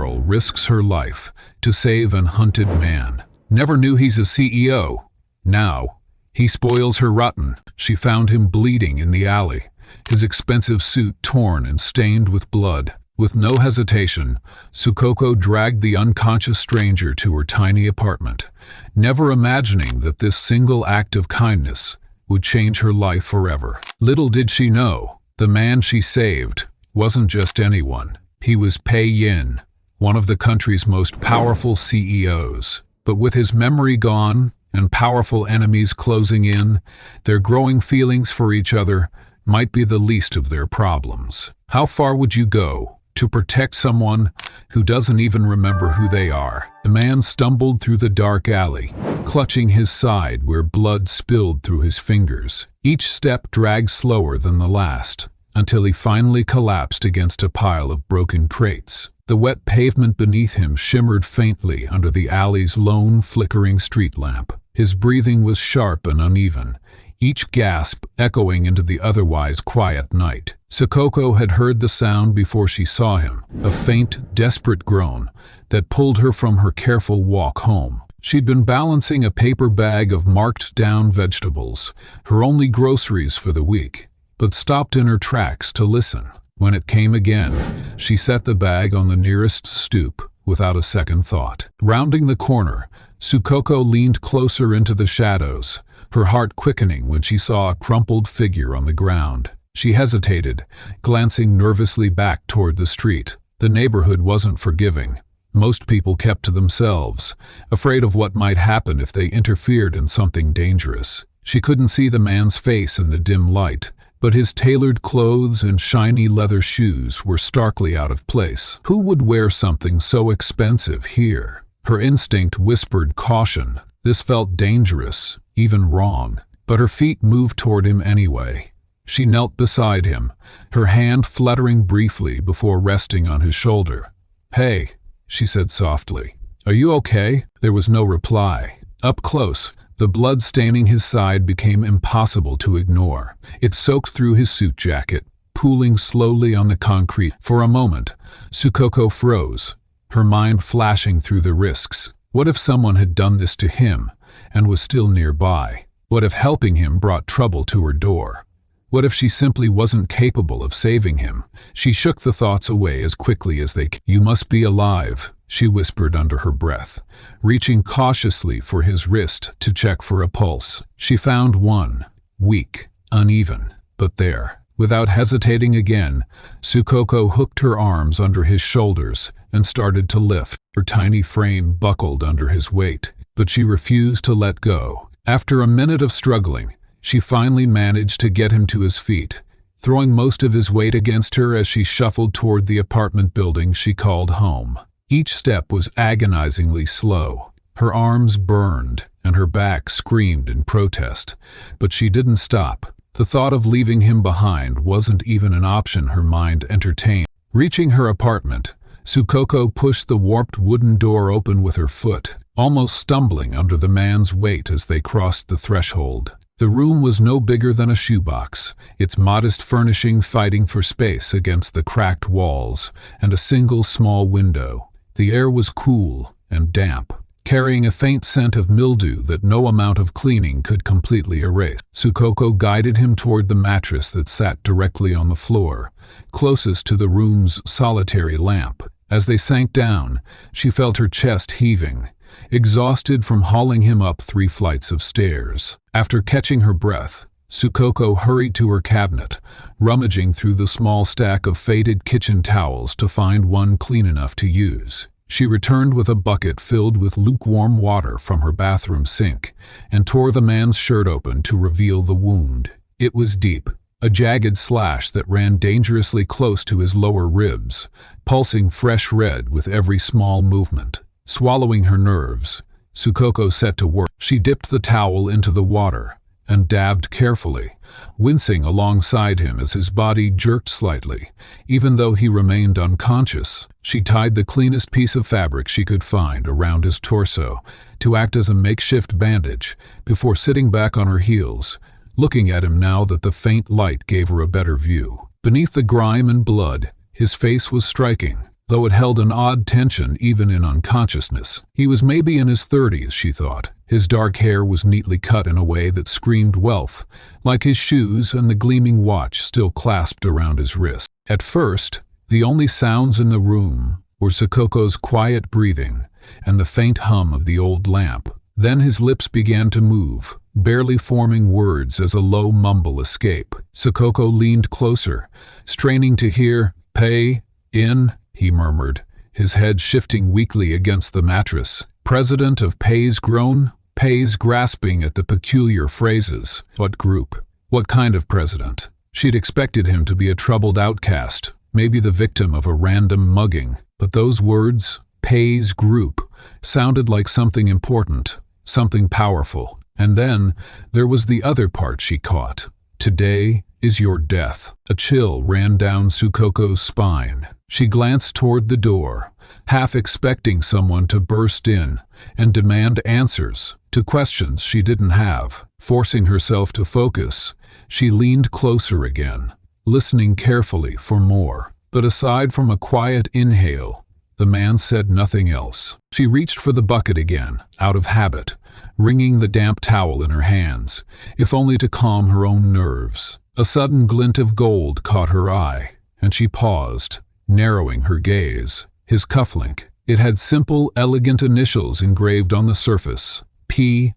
girl risks her life to save an hunted man. Never knew he's a CEO. Now, he spoils her rotten. She found him bleeding in the alley, his expensive suit torn and stained with blood. With no hesitation, Sukoko dragged the unconscious stranger to her tiny apartment, never imagining that this single act of kindness would change her life forever. Little did she know, the man she saved wasn't just anyone. He was Pei Yin, one of the country's most powerful CEOs. But with his memory gone and powerful enemies closing in, their growing feelings for each other might be the least of their problems. How far would you go to protect someone who doesn't even remember who they are? The man stumbled through the dark alley, clutching his side where blood spilled through his fingers. Each step dragged slower than the last, until he finally collapsed against a pile of broken crates. The wet pavement beneath him shimmered faintly under the alley's lone, flickering street lamp. His breathing was sharp and uneven, each gasp echoing into the otherwise quiet night. Sukoko had heard the sound before she saw him, a faint, desperate groan that pulled her from her careful walk home. She'd been balancing a paper bag of marked-down vegetables, her only groceries for the week, but stopped in her tracks to listen. When it came again, she set the bag on the nearest stoop without a second thought. Rounding the corner, Sukoko leaned closer into the shadows, her heart quickening when she saw a crumpled figure on the ground. She hesitated, glancing nervously back toward the street. The neighborhood wasn't forgiving. Most people kept to themselves, afraid of what might happen if they interfered in something dangerous. She couldn't see the man's face in the dim light, but his tailored clothes and shiny leather shoes were starkly out of place. Who would wear something so expensive here? Her instinct whispered caution. This felt dangerous, even wrong, but her feet moved toward him anyway. She knelt beside him, her hand fluttering briefly before resting on his shoulder. "Hey," she said softly. "Are you okay?" There was no reply. Up close, the blood staining his side became impossible to ignore. It soaked through his suit jacket, pooling slowly on the concrete. For a moment, Sukoko froze, her mind flashing through the risks. What if someone had done this to him and was still nearby? What if helping him brought trouble to her door? What if she simply wasn't capable of saving him? She shook the thoughts away as quickly as they came. "You must be alive," she whispered under her breath, reaching cautiously for his wrist to check for a pulse. She found one, weak, uneven, but there. Without hesitating again, Sukoko hooked her arms under his shoulders and started to lift. Her tiny frame buckled under his weight, but she refused to let go. After a minute of struggling, she finally managed to get him to his feet, throwing most of his weight against her as she shuffled toward the apartment building she called home. Each step was agonizingly slow. Her arms burned, and her back screamed in protest, but she didn't stop. The thought of leaving him behind wasn't even an option her mind entertained. Reaching her apartment, Sukoko pushed the warped wooden door open with her foot, almost stumbling under the man's weight as they crossed the threshold. The room was no bigger than a shoebox, its modest furnishing fighting for space against the cracked walls and a single small window. The air was cool and damp, carrying a faint scent of mildew that no amount of cleaning could completely erase. Sukoko guided him toward the mattress that sat directly on the floor, closest to the room's solitary lamp. As they sank down, she felt her chest heaving, exhausted from hauling him up 3 flights of stairs. After catching her breath, Sukoko hurried to her cabinet, rummaging through the small stack of faded kitchen towels to find one clean enough to use. She returned with a bucket filled with lukewarm water from her bathroom sink and tore the man's shirt open to reveal the wound. It was deep, a jagged slash that ran dangerously close to his lower ribs, pulsing fresh red with every small movement. Swallowing her nerves, Sukoko set to work. She dipped the towel into the water and dabbed carefully, wincing alongside him as his body jerked slightly, even though he remained unconscious. She tied the cleanest piece of fabric she could find around his torso to act as a makeshift bandage before sitting back on her heels, looking at him now that the faint light gave her a better view. Beneath the grime and blood, his face was striking, though it held an odd tension even in unconsciousness. He was maybe in his 30s, she thought. His dark hair was neatly cut in a way that screamed wealth, like his shoes and the gleaming watch still clasped around his wrist. At first, the only sounds in the room were Sikoko's quiet breathing and the faint hum of the old lamp. Then his lips began to move, barely forming words as a low mumble escaped. Sikoko leaned closer, straining to hear. "Pay in," he murmured, his head shifting weakly against the mattress. President of Pay's groan, Pay's grasping at the peculiar phrases. What group? What kind of president? She'd expected him to be a troubled outcast, maybe the victim of a random mugging. But those words, Pay's group, sounded like something important, something powerful. And then there was the other part she caught. Today is your death. A chill ran down Sukoko's spine. She glanced toward the door, half expecting someone to burst in and demand answers to questions she didn't have. Forcing herself to focus, she leaned closer again, listening carefully for more. But aside from a quiet inhale, the man said nothing else. She reached for the bucket again, out of habit, wringing the damp towel in her hands, if only to calm her own nerves. A sudden glint of gold caught her eye, and she paused, narrowing her gaze. His cufflink. It had simple, elegant initials engraved on the surface. P.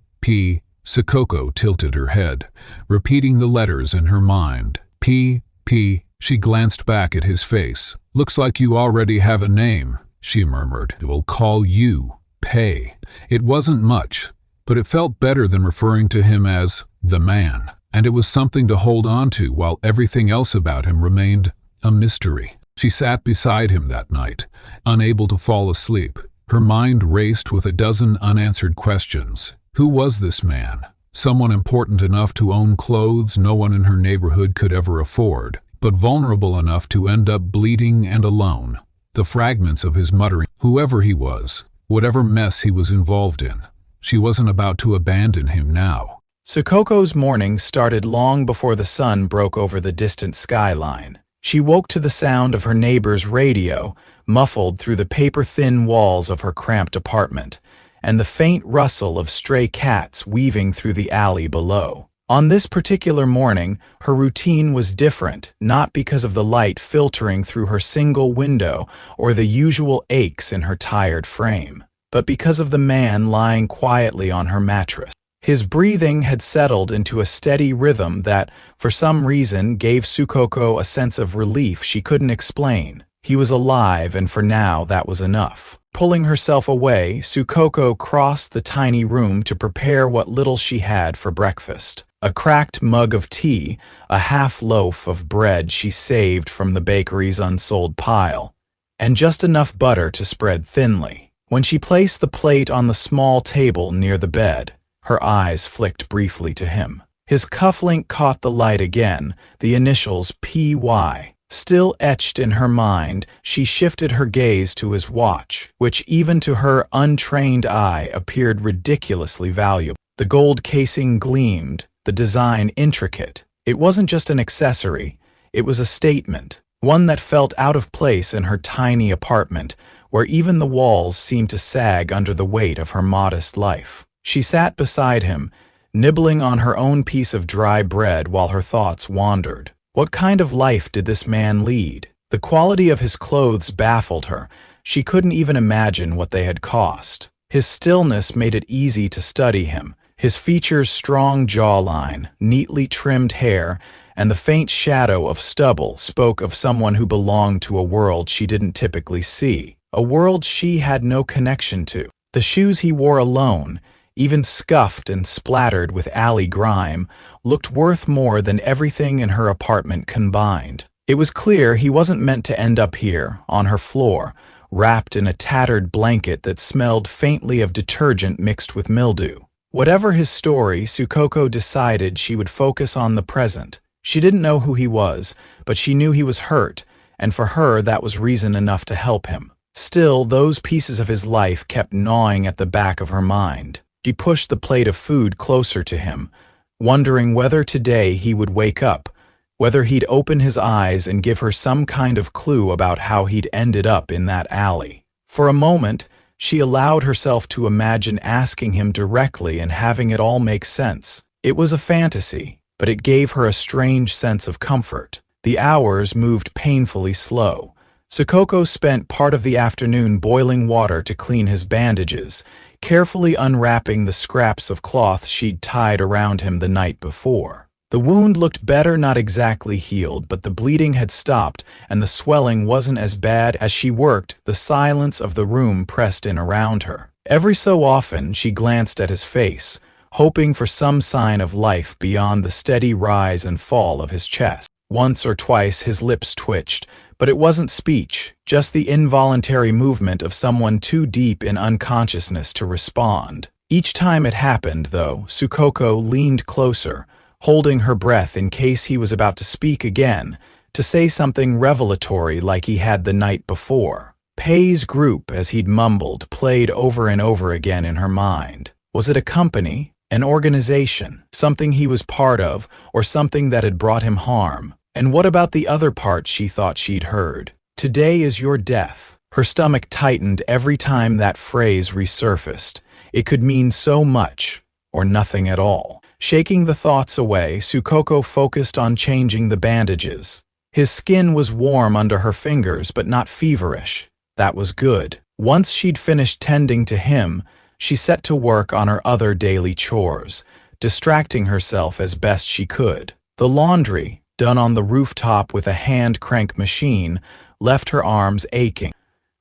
Sikoko tilted her head, repeating the letters in her mind. P. She glanced back at his face. "Looks like you already have a name," she murmured. "We'll call you Pay." It wasn't much, but it felt better than referring to him as the man, and it was something to hold on to while everything else about him remained a mystery. She sat beside him that night, unable to fall asleep. Her mind raced with a dozen unanswered questions. Who was this man? Someone important enough to own clothes no one in her neighborhood could ever afford, but vulnerable enough to end up bleeding and alone. The fragments of his muttering, whoever he was, whatever mess he was involved in, she wasn't about to abandon him now. Sukoko's morning started long before the sun broke over the distant skyline. She woke to the sound of her neighbor's radio, muffled through the paper-thin walls of her cramped apartment, and the faint rustle of stray cats weaving through the alley below. On this particular morning, her routine was different, not because of the light filtering through her single window or the usual aches in her tired frame, but because of the man lying quietly on her mattress. His breathing had settled into a steady rhythm that, for some reason, gave Sukoko a sense of relief she couldn't explain. He was alive, and for now that was enough. Pulling herself away, Sukoko crossed the tiny room to prepare what little she had for breakfast. A cracked mug of tea, a half loaf of bread she saved from the bakery's unsold pile, and just enough butter to spread thinly. When she placed the plate on the small table near the bed, her eyes flicked briefly to him. His cufflink caught the light again, the initials PY. Still etched in her mind, she shifted her gaze to his watch, which even to her untrained eye appeared ridiculously valuable. The gold casing gleamed, the design intricate. It wasn't just an accessory, it was a statement, one that felt out of place in her tiny apartment, where even the walls seemed to sag under the weight of her modest life. She sat beside him, nibbling on her own piece of dry bread while her thoughts wandered. What kind of life did this man lead? The quality of his clothes baffled her. She couldn't even imagine what they had cost. His stillness made it easy to study him. His features' strong jawline, neatly trimmed hair, and the faint shadow of stubble spoke of someone who belonged to a world she didn't typically see, a world she had no connection to. The shoes he wore alone, even scuffed and splattered with alley grime, looked worth more than everything in her apartment combined. It was clear he wasn't meant to end up here, on her floor, wrapped in a tattered blanket that smelled faintly of detergent mixed with mildew. Whatever his story, Sukoko decided she would focus on the present. She didn't know who he was, but she knew he was hurt, and for her that was reason enough to help him. Still, those pieces of his life kept gnawing at the back of her mind. She pushed the plate of food closer to him, wondering whether today he would wake up, whether he'd open his eyes and give her some kind of clue about how he'd ended up in that alley. For a moment, she allowed herself to imagine asking him directly and having it all make sense. It was a fantasy, but it gave her a strange sense of comfort. The hours moved painfully slow. Sukoko spent part of the afternoon boiling water to clean his bandages, carefully unwrapping the scraps of cloth she'd tied around him the night before. The wound looked better, not exactly healed, but the bleeding had stopped and the swelling wasn't as bad. As she worked, the silence of the room pressed in around her. Every so often, she glanced at his face, hoping for some sign of life beyond the steady rise and fall of his chest. Once or twice his lips twitched, but it wasn't speech, just the involuntary movement of someone too deep in unconsciousness to respond. Each time it happened, though, Sukoko leaned closer, holding her breath in case he was about to speak again, to say something revelatory like he had the night before. Pei's group, as he'd mumbled, played over and over again in her mind. Was it a company, an organization, something he was part of, or something that had brought him harm? And what about the other part she thought she'd heard? Today is your death. Her stomach tightened every time that phrase resurfaced. It could mean so much, or nothing at all. Shaking the thoughts away, Sukoko focused on changing the bandages. His skin was warm under her fingers, but not feverish. That was good. Once she'd finished tending to him, she set to work on her other daily chores, distracting herself as best she could. The laundry, done on the rooftop with a hand crank machine, left her arms aching.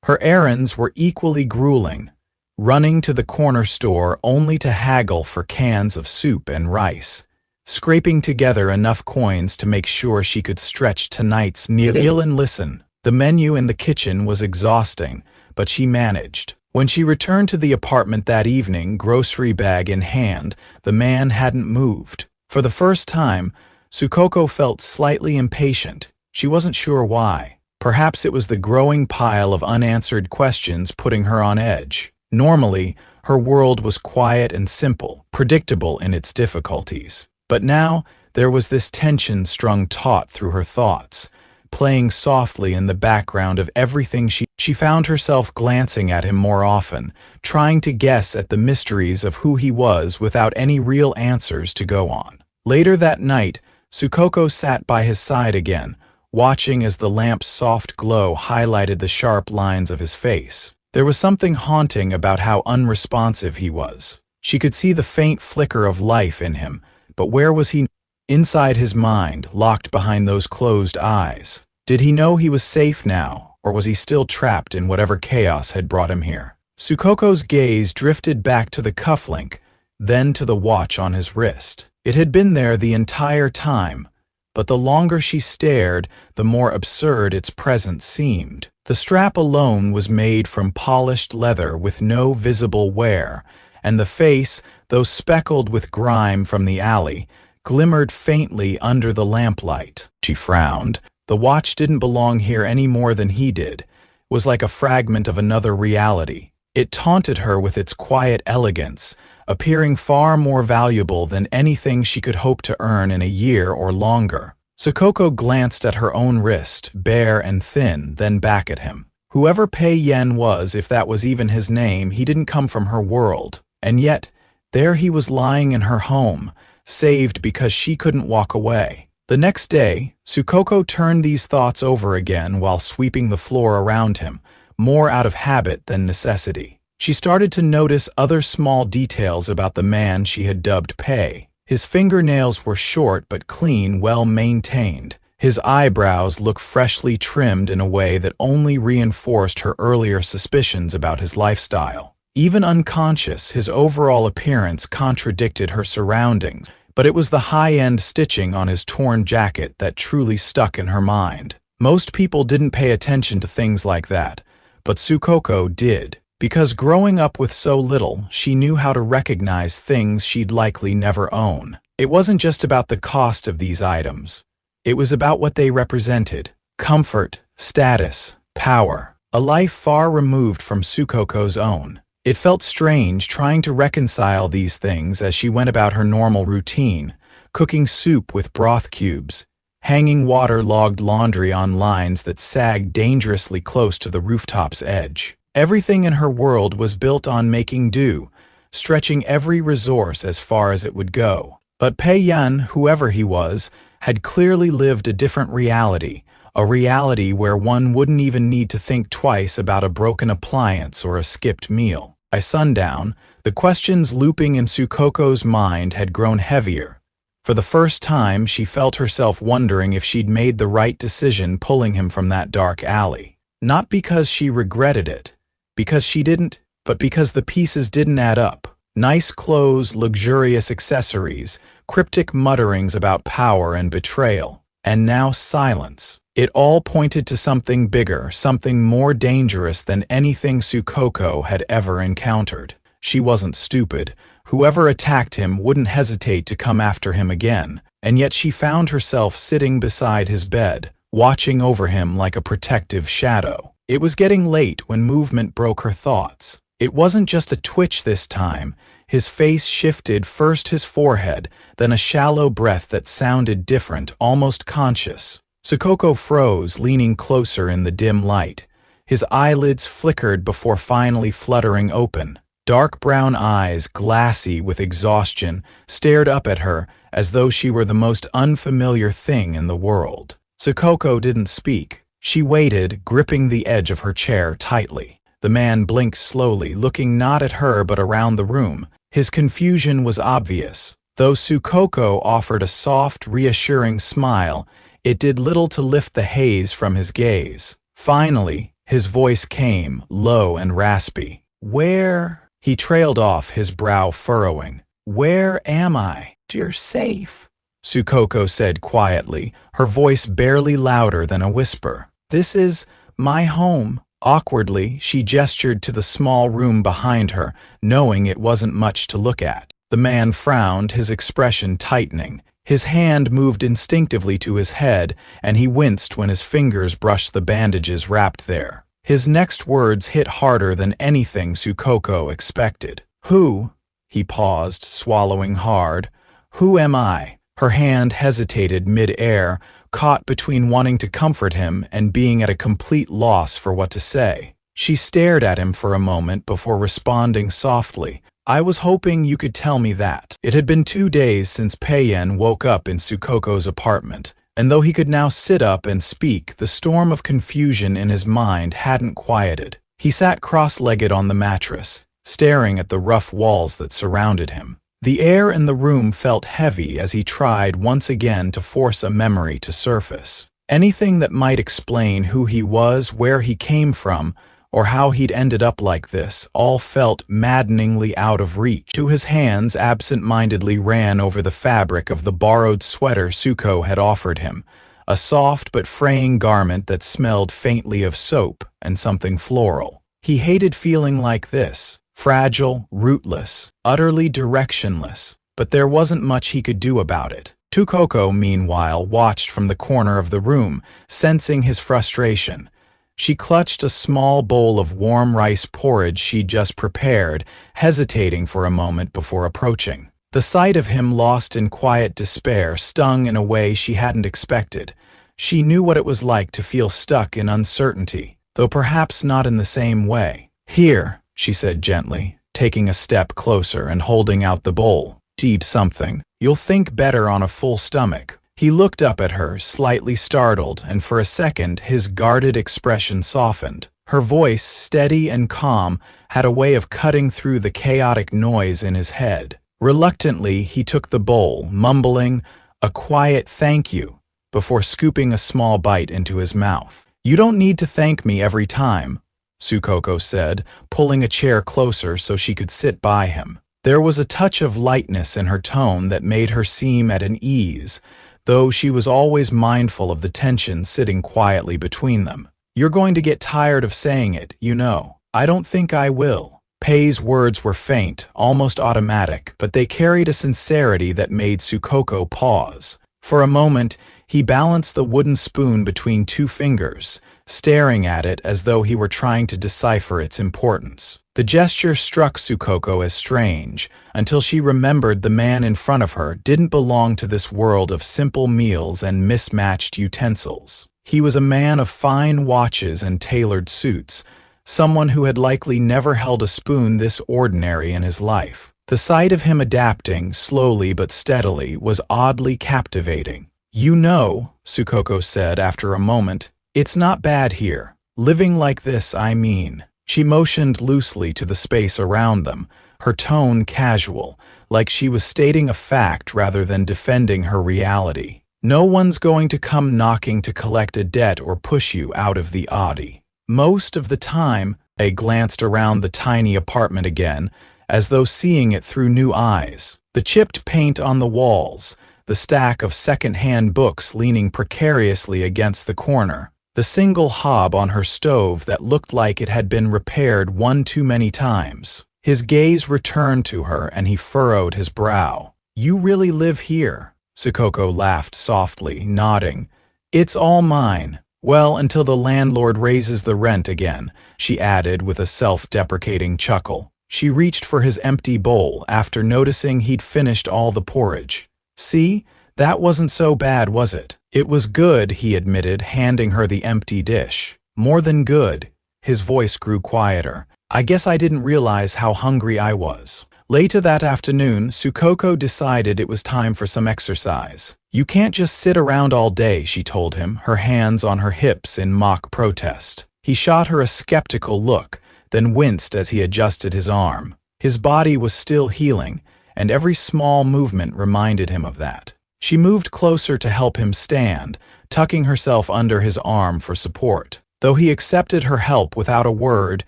Her errands were equally grueling, running to the corner store only to haggle for cans of soup and rice, scraping together enough coins to make sure she could stretch tonight's meal. And listen, the menu in the kitchen was exhausting, but she managed. When she returned to the apartment that evening, grocery bag in hand, the man hadn't moved. For the first time, Sukoko felt slightly impatient. She wasn't sure why. Perhaps it was the growing pile of unanswered questions putting her on edge. Normally, her world was quiet and simple, predictable in its difficulties. But now, there was this tension strung taut through her thoughts, playing softly in the background of everything. She found herself glancing at him more often, trying to guess at the mysteries of who he was without any real answers to go on. Later that night, Sukoko sat by his side again, watching as the lamp's soft glow highlighted the sharp lines of his face. There was something haunting about how unresponsive he was. She could see the faint flicker of life in him, but where was he? Inside his mind, locked behind those closed eyes. Did he know he was safe now, or was he still trapped in whatever chaos had brought him here? Sukoko's gaze drifted back to the cufflink, then to the watch on his wrist. It had been there the entire time, but the longer she stared, the more absurd its presence seemed. The strap alone was made from polished leather with no visible wear, and the face, though speckled with grime from the alley, glimmered faintly under the lamplight. She frowned. The watch didn't belong here any more than he did. It was like a fragment of another reality. It taunted her with its quiet elegance, appearing far more valuable than anything she could hope to earn in a year or longer. Sukoko glanced at her own wrist, bare and thin, then back at him. Whoever Pei Yen was, if that was even his name, he didn't come from her world. And yet, there he was lying in her home, saved because she couldn't walk away. The next day, Sukoko turned these thoughts over again while sweeping the floor around him, more out of habit than necessity. She started to notice other small details about the man she had dubbed Pei. His fingernails were short but clean, well maintained. His eyebrows looked freshly trimmed in a way that only reinforced her earlier suspicions about his lifestyle. Even unconscious, his overall appearance contradicted her surroundings, but it was the high-end stitching on his torn jacket that truly stuck in her mind. Most people didn't pay attention to things like that, but Sukoko did. Because growing up with so little, she knew how to recognize things she'd likely never own. It wasn't just about the cost of these items. It was about what they represented: comfort, status, power, a life far removed from Sukoko's own. It felt strange trying to reconcile these things as she went about her normal routine, cooking soup with broth cubes, hanging water-logged laundry on lines that sagged dangerously close to the rooftop's edge. Everything in her world was built on making do, stretching every resource as far as it would go. But Pei Yun, whoever he was, had clearly lived a different reality, a reality where one wouldn't even need to think twice about a broken appliance or a skipped meal. By sundown, the questions looping in Sukoko's mind had grown heavier. For the first time, she felt herself wondering if she'd made the right decision pulling him from that dark alley. Not because she regretted it, because she didn't, but because the pieces didn't add up. Nice clothes, luxurious accessories, cryptic mutterings about power and betrayal, and now silence. It all pointed to something bigger, something more dangerous than anything Sukoko had ever encountered. She wasn't stupid. Whoever attacked him wouldn't hesitate to come after him again, and yet she found herself sitting beside his bed, watching over him like a protective shadow. It was getting late when movement broke her thoughts. It wasn't just a twitch this time. His face shifted, first his forehead, then a shallow breath that sounded different, almost conscious. Sukoko froze, leaning closer in the dim light. His eyelids flickered before finally fluttering open. Dark brown eyes, glassy with exhaustion, stared up at her as though she were the most unfamiliar thing in the world. Sukoko didn't speak. She waited, gripping the edge of her chair tightly. The man blinked slowly, looking not at her but around the room. His confusion was obvious. Though Sukoko offered a soft, reassuring smile, it did little to lift the haze from his gaze. Finally, his voice came, low and raspy. "Where?" He trailed off, his brow furrowing. "Where am I?" "You're safe," Sukoko said quietly, her voice barely louder than a whisper. "This is my home." Awkwardly, she gestured to the small room behind her, knowing it wasn't much to look at. The man frowned, his expression tightening. His hand moved instinctively to his head, and he winced when his fingers brushed the bandages wrapped there. His next words hit harder than anything Sukoko expected. "Who?" He paused, swallowing hard. "Who am I?" Her hand hesitated mid-air, caught between wanting to comfort him and being at a complete loss for what to say. She stared at him for a moment before responding softly. "I was hoping you could tell me that." It had been 2 days since Pei-yen woke up in Sukoko's apartment, and though he could now sit up and speak, the storm of confusion in his mind hadn't quieted. He sat cross-legged on the mattress, staring at the rough walls that surrounded him. The air in the room felt heavy as he tried once again to force a memory to surface. Anything that might explain who he was, where he came from, or how he'd ended up like this, all felt maddeningly out of reach. To his hands absent-mindedly ran over the fabric of the borrowed sweater Suko had offered him, a soft but fraying garment that smelled faintly of soap and something floral. He hated feeling like this. Fragile, rootless, utterly directionless, but there wasn't much he could do about it. Sukoko, meanwhile, watched from the corner of the room, sensing his frustration. She clutched a small bowl of warm rice porridge she'd just prepared, hesitating for a moment before approaching. The sight of him lost in quiet despair stung in a way she hadn't expected. She knew what it was like to feel stuck in uncertainty, though perhaps not in the same way. "Here," she said gently, taking a step closer and holding out the bowl. "Eat something. You'll think better on a full stomach." He looked up at her, slightly startled, and for a second his guarded expression softened. Her voice, steady and calm, had a way of cutting through the chaotic noise in his head. Reluctantly, he took the bowl, mumbling a quiet "thank you," before scooping a small bite into his mouth. "You don't need to thank me every time," Sukoko said, pulling a chair closer so she could sit by him. There was a touch of lightness in her tone that made her seem at an ease, though she was always mindful of the tension sitting quietly between them. "You're going to get tired of saying it, you know." "I don't think I will." Pei's words were faint, almost automatic, but they carried a sincerity that made Sukoko pause. For a moment, he balanced the wooden spoon between 2 fingers, staring at it as though he were trying to decipher its importance. The gesture struck Sukoko as strange, until she remembered the man in front of her didn't belong to this world of simple meals and mismatched utensils. He was a man of fine watches and tailored suits, someone who had likely never held a spoon this ordinary in his life. The sight of him adapting, slowly but steadily, was oddly captivating. "You know," Sukoko said after a moment, "it's not bad here. Living like this, I mean." She motioned loosely to the space around them, her tone casual, like she was stating a fact rather than defending her reality. "No one's going to come knocking to collect a debt or push you out of the Audi. Most of the time," I glanced around the tiny apartment again, as though seeing it through new eyes. The chipped paint on the walls, the stack of second-hand books leaning precariously against the corner, the single hob on her stove that looked like it had been repaired one too many times. His gaze returned to her and he furrowed his brow. "You really live here?" Sukoko laughed softly, nodding. "It's all mine. Well, until the landlord raises the rent again," she added with a self-deprecating chuckle. She reached for his empty bowl after noticing he'd finished all the porridge. "See? That wasn't so bad, was it?" "It was good," he admitted, handing her the empty dish. "More than good." His voice grew quieter. "I guess I didn't realize how hungry I was." Later that afternoon, Sukoko decided it was time for some exercise. "You can't just sit around all day," she told him, her hands on her hips in mock protest. He shot her a skeptical look, then winced as he adjusted his arm. His body was still healing, and every small movement reminded him of that. She moved closer to help him stand, tucking herself under his arm for support. Though he accepted her help without a word,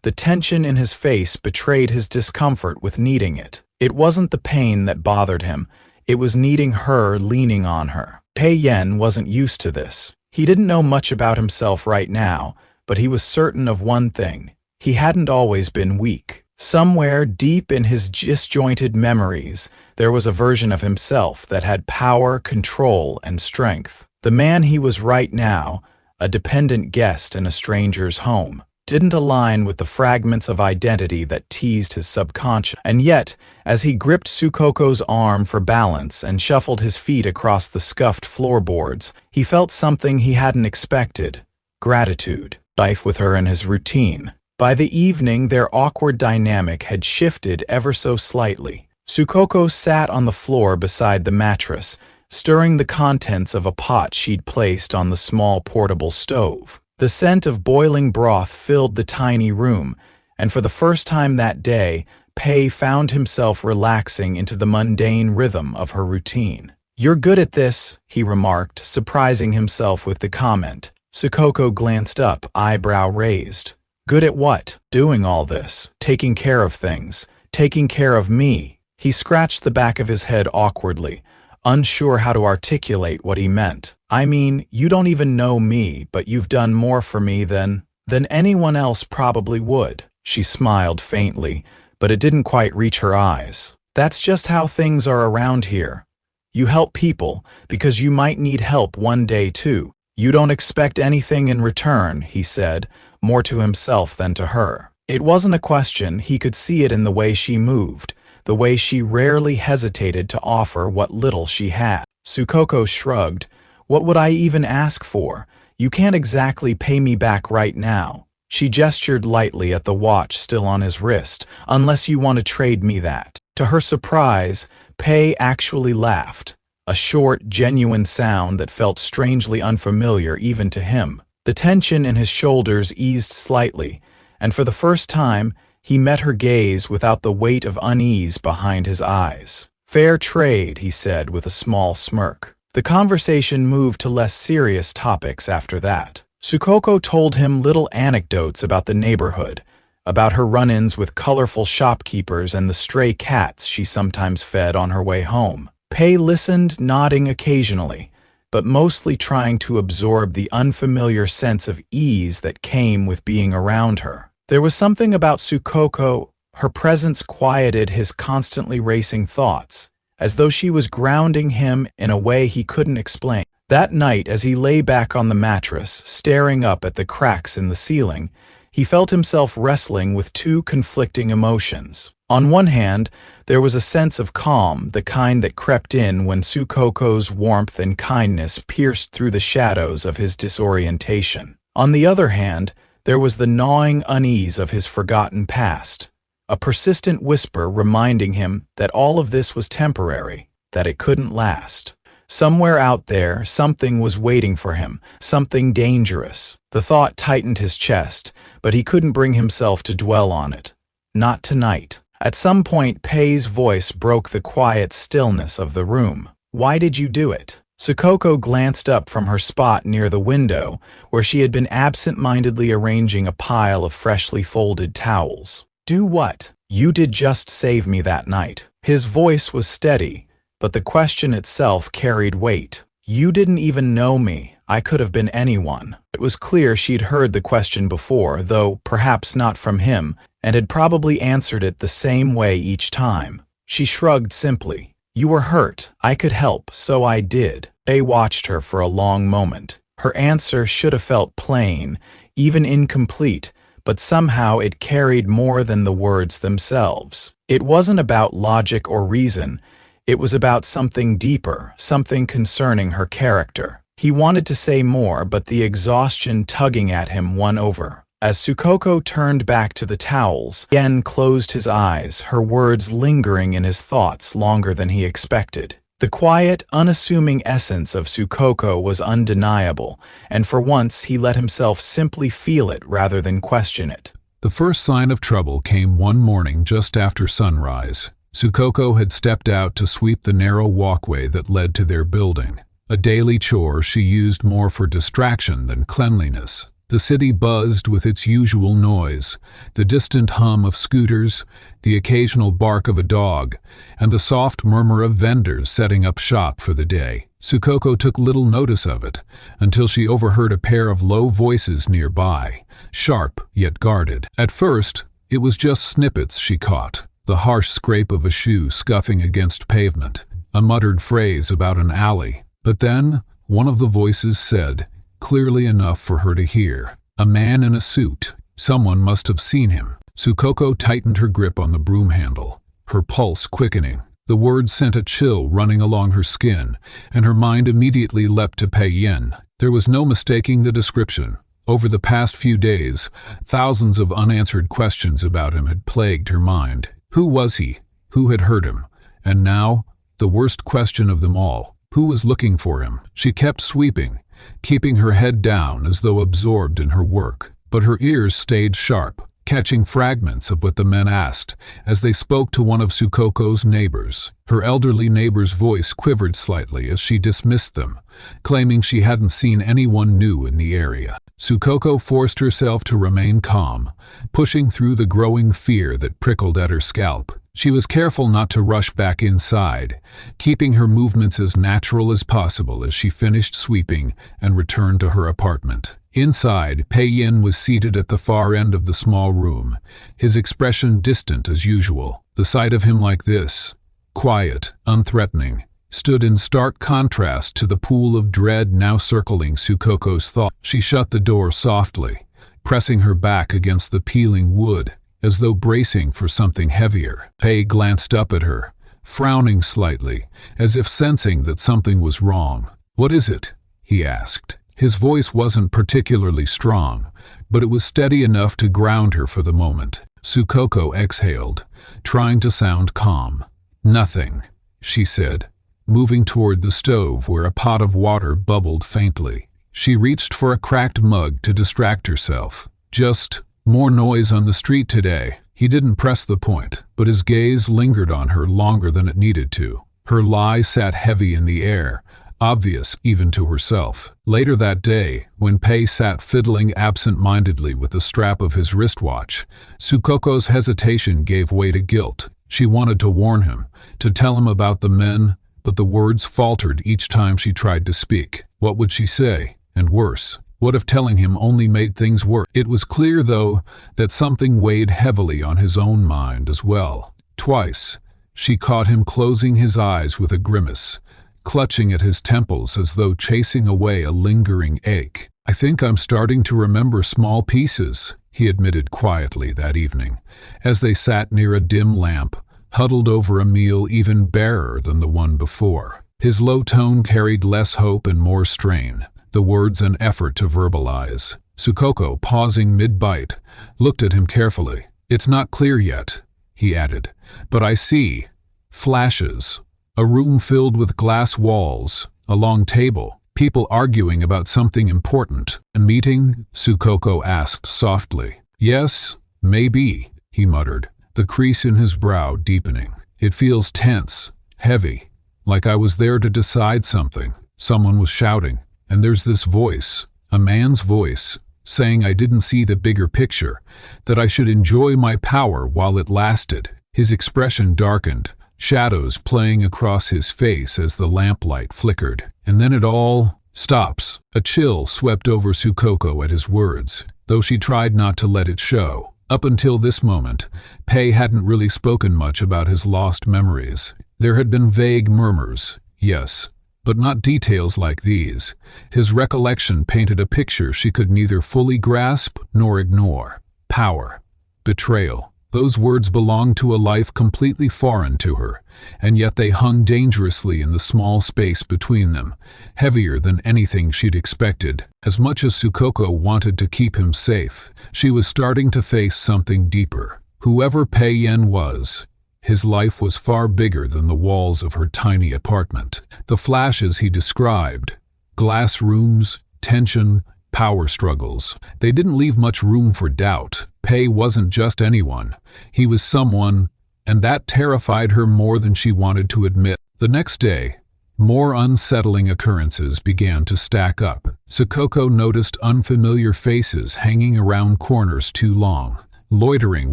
the tension in his face betrayed his discomfort with needing it. It wasn't the pain that bothered him, it was needing her leaning on her. Pei Yen wasn't used to this. He didn't know much about himself right now, but he was certain of one thing. He hadn't always been weak. Somewhere deep in his disjointed memories, there was a version of himself that had power, control, and strength. The man he was right now, a dependent guest in a stranger's home, didn't align with the fragments of identity that teased his subconscious. And yet, as he gripped Sukoko's arm for balance and shuffled his feet across the scuffed floorboards, he felt something he hadn't expected: gratitude. Life with her in his routine. By the evening, their awkward dynamic had shifted ever so slightly. Sukoko sat on the floor beside the mattress, stirring the contents of a pot she'd placed on the small portable stove. The scent of boiling broth filled the tiny room, and for the first time that day, Pei found himself relaxing into the mundane rhythm of her routine. "You're good at this," he remarked, surprising himself with the comment. Sukoko glanced up, eyebrow raised. "Good at what?" "Doing all this. Taking care of things. Taking care of me." He scratched the back of his head awkwardly, unsure how to articulate what he meant. "I mean, you don't even know me, but you've done more for me than anyone else probably would." She smiled faintly, but it didn't quite reach her eyes. "That's just how things are around here. You help people, because you might need help one day too. You don't expect anything in return," he said, more to himself than to her. It wasn't a question, he could see it in the way she moved, the way she rarely hesitated to offer what little she had. Sukoko shrugged. "What would I even ask for? You can't exactly pay me back right now." She gestured lightly at the watch still on his wrist. "Unless you want to trade me that." To her surprise, Pei actually laughed. A short, genuine sound that felt strangely unfamiliar even to him. The tension in his shoulders eased slightly, and for the first time, he met her gaze without the weight of unease behind his eyes. "Fair trade," he said with a small smirk. The conversation moved to less serious topics after that. Sukoko told him little anecdotes about the neighborhood, about her run-ins with colorful shopkeepers and the stray cats she sometimes fed on her way home. Pei listened, nodding occasionally, but mostly trying to absorb the unfamiliar sense of ease that came with being around her. There was something about Sukoko, her presence quieted his constantly racing thoughts, as though she was grounding him in a way he couldn't explain. That night, as he lay back on the mattress, staring up at the cracks in the ceiling, He felt himself wrestling with two conflicting emotions. On one hand, there was a sense of calm, the kind that crept in when Sukoko's warmth and kindness pierced through the shadows of his disorientation. On the other hand, there was the gnawing unease of his forgotten past, a persistent whisper reminding him that all of this was temporary, that it couldn't last. Somewhere out there, something was waiting for him, something dangerous. The thought tightened his chest, but he couldn't bring himself to dwell on it. Not tonight. At some point, Pei's voice broke the quiet stillness of the room. "Why did you do it?" Sukoko glanced up from her spot near the window, where she had been absent-mindedly arranging a pile of freshly folded towels. "Do what? You did just save me that night." His voice was steady, but the question itself carried weight. "You didn't even know me. I could have been anyone." It was clear she'd heard the question before, though perhaps not from him, and had probably answered it the same way each time. She shrugged simply. "You were hurt. I could help, so I did." Pei watched her for a long moment. Her answer should have felt plain, even incomplete, but somehow it carried more than the words themselves. It wasn't about logic or reason. It was about something deeper, something concerning her character. He wanted to say more, but the exhaustion tugging at him won over. As Sukoko turned back to the towels, Yen closed his eyes, her words lingering in his thoughts longer than he expected. The quiet, unassuming essence of Sukoko was undeniable, and for once he let himself simply feel it rather than question it. The first sign of trouble came one morning just after sunrise. Sukoko had stepped out to sweep the narrow walkway that led to their building, a daily chore she used more for distraction than cleanliness. The city buzzed with its usual noise, the distant hum of scooters, the occasional bark of a dog, and the soft murmur of vendors setting up shop for the day. Sukoko took little notice of it, until she overheard a pair of low voices nearby, sharp yet guarded. At first, it was just snippets she caught, the harsh scrape of a shoe scuffing against pavement, a muttered phrase about an alley. But then, one of the voices said, clearly enough for her to hear, "A man in a suit. Someone must have seen him." Sukoko tightened her grip on the broom handle, her pulse quickening. The words sent a chill running along her skin, and her mind immediately leapt to Pei Yen. There was no mistaking the description. Over the past few days, thousands of unanswered questions about him had plagued her mind. Who was he? Who had hurt him? And now, the worst question of them all, who was looking for him? She kept sweeping, keeping her head down as though absorbed in her work, but her ears stayed sharp, catching fragments of what the men asked as they spoke to one of Sukoko's neighbors. Her elderly neighbor's voice quivered slightly as she dismissed them, claiming she hadn't seen anyone new in the area. Sukoko forced herself to remain calm, pushing through the growing fear that prickled at her scalp. She was careful not to rush back inside, keeping her movements as natural as possible as she finished sweeping and returned to her apartment. Inside, Pei Yin was seated at the far end of the small room, his expression distant as usual. The sight of him like this, quiet, unthreatening, stood in stark contrast to the pool of dread now circling Sukoko's thought. She shut the door softly, pressing her back against the peeling wood, as though bracing for something heavier. Pei glanced up at her, frowning slightly, as if sensing that something was wrong. "What is it?" he asked. His voice wasn't particularly strong, but it was steady enough to ground her for the moment. Sukoko exhaled, trying to sound calm. "Nothing," she said, moving toward the stove where a pot of water bubbled faintly. She reached for a cracked mug to distract herself. "Just more noise on the street today." He didn't press the point, but his gaze lingered on her longer than it needed to. Her lie sat heavy in the air, obvious even to herself. Later that day, when Pei sat fiddling absent-mindedly with the strap of his wristwatch, Sukoko's hesitation gave way to guilt. She wanted to warn him, to tell him about the men, but the words faltered each time she tried to speak. What would she say? And worse, what if telling him only made things worse? It was clear, though, that something weighed heavily on his own mind as well. Twice, she caught him closing his eyes with a grimace, clutching at his temples as though chasing away a lingering ache. "I think I'm starting to remember small pieces," he admitted quietly that evening, as they sat near a dim lamp, huddled over a meal even barer than the one before. His low tone carried less hope and more strain, the words an effort to verbalize. Sukoko, pausing mid-bite, looked at him carefully. "It's not clear yet," he added, "but I see flashes. A room filled with glass walls, a long table, people arguing about something important. A meeting?" Sukoko asked softly. "Yes, maybe," he muttered, the crease in his brow deepening. "It feels tense, heavy, like I was there to decide something." Someone was shouting, and there's this voice, a man's voice, saying I didn't see the bigger picture, that I should enjoy my power while it lasted. His expression darkened, shadows playing across his face as the lamplight flickered. And then it all stops. A chill swept over Sukoko at his words, though she tried not to let it show. Up until this moment, Pei hadn't really spoken much about his lost memories. There had been vague murmurs, yes, but not details like these. His recollection painted a picture she could neither fully grasp nor ignore. Power. Betrayal. Those words belonged to a life completely foreign to her, and yet they hung dangerously in the small space between them, heavier than anything she'd expected. As much as Sukoko wanted to keep him safe, she was starting to face something deeper. Whoever Pei Yen was, his life was far bigger than the walls of her tiny apartment. The flashes he described, glass rooms, tension, power struggles, they didn't leave much room for doubt. Pei wasn't just anyone. He was someone, and that terrified her more than she wanted to admit. The next day, more unsettling occurrences began to stack up. Sukoko noticed unfamiliar faces hanging around corners too long, loitering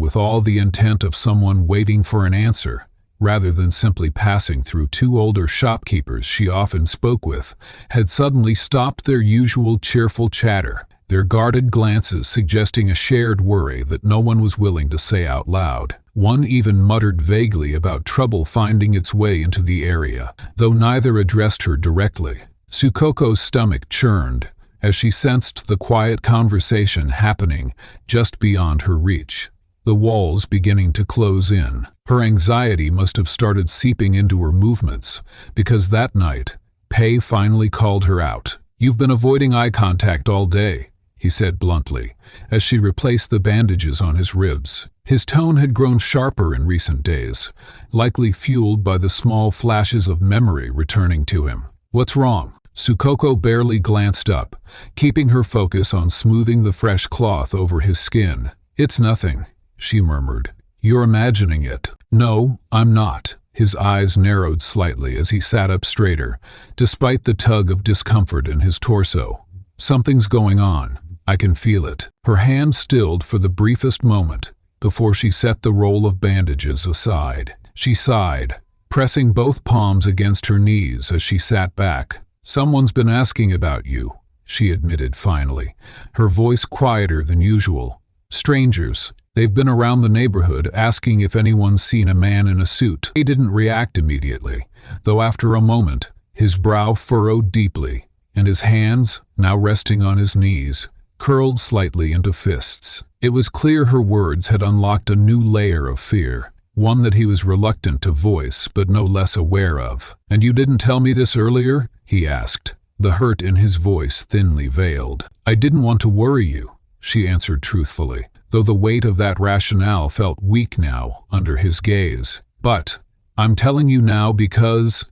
with all the intent of someone waiting for an answer, rather than simply passing through. Two older shopkeepers she often spoke with had suddenly stopped their usual cheerful chatter, their guarded glances suggesting a shared worry that no one was willing to say out loud. One even muttered vaguely about trouble finding its way into the area, though neither addressed her directly. Sukoko's stomach churned as she sensed the quiet conversation happening just beyond her reach, the walls beginning to close in. Her anxiety must have started seeping into her movements, because that night, Pei finally called her out. "You've been avoiding eye contact all day," he said bluntly, as she replaced the bandages on his ribs. His tone had grown sharper in recent days, likely fueled by the small flashes of memory returning to him. "What's wrong?" Sukoko barely glanced up, keeping her focus on smoothing the fresh cloth over his skin. "It's nothing," she murmured. "You're imagining it." "No, I'm not." His eyes narrowed slightly as he sat up straighter, despite the tug of discomfort in his torso. "Something's going on. I can feel it." Her hand stilled for the briefest moment, before she set the roll of bandages aside. She sighed, pressing both palms against her knees as she sat back. "Someone's been asking about you," she admitted finally, her voice quieter than usual. "Strangers. They've been around the neighborhood asking if anyone's seen a man in a suit." He didn't react immediately, though after a moment, his brow furrowed deeply, and his hands, now resting on his knees, curled slightly into fists. It was clear her words had unlocked a new layer of fear, one that he was reluctant to voice but no less aware of. "And you didn't tell me this earlier?" he asked, the hurt in his voice thinly veiled. "I didn't want to worry you," she answered truthfully, though the weight of that rationale felt weak now under his gaze. "But I'm telling you now because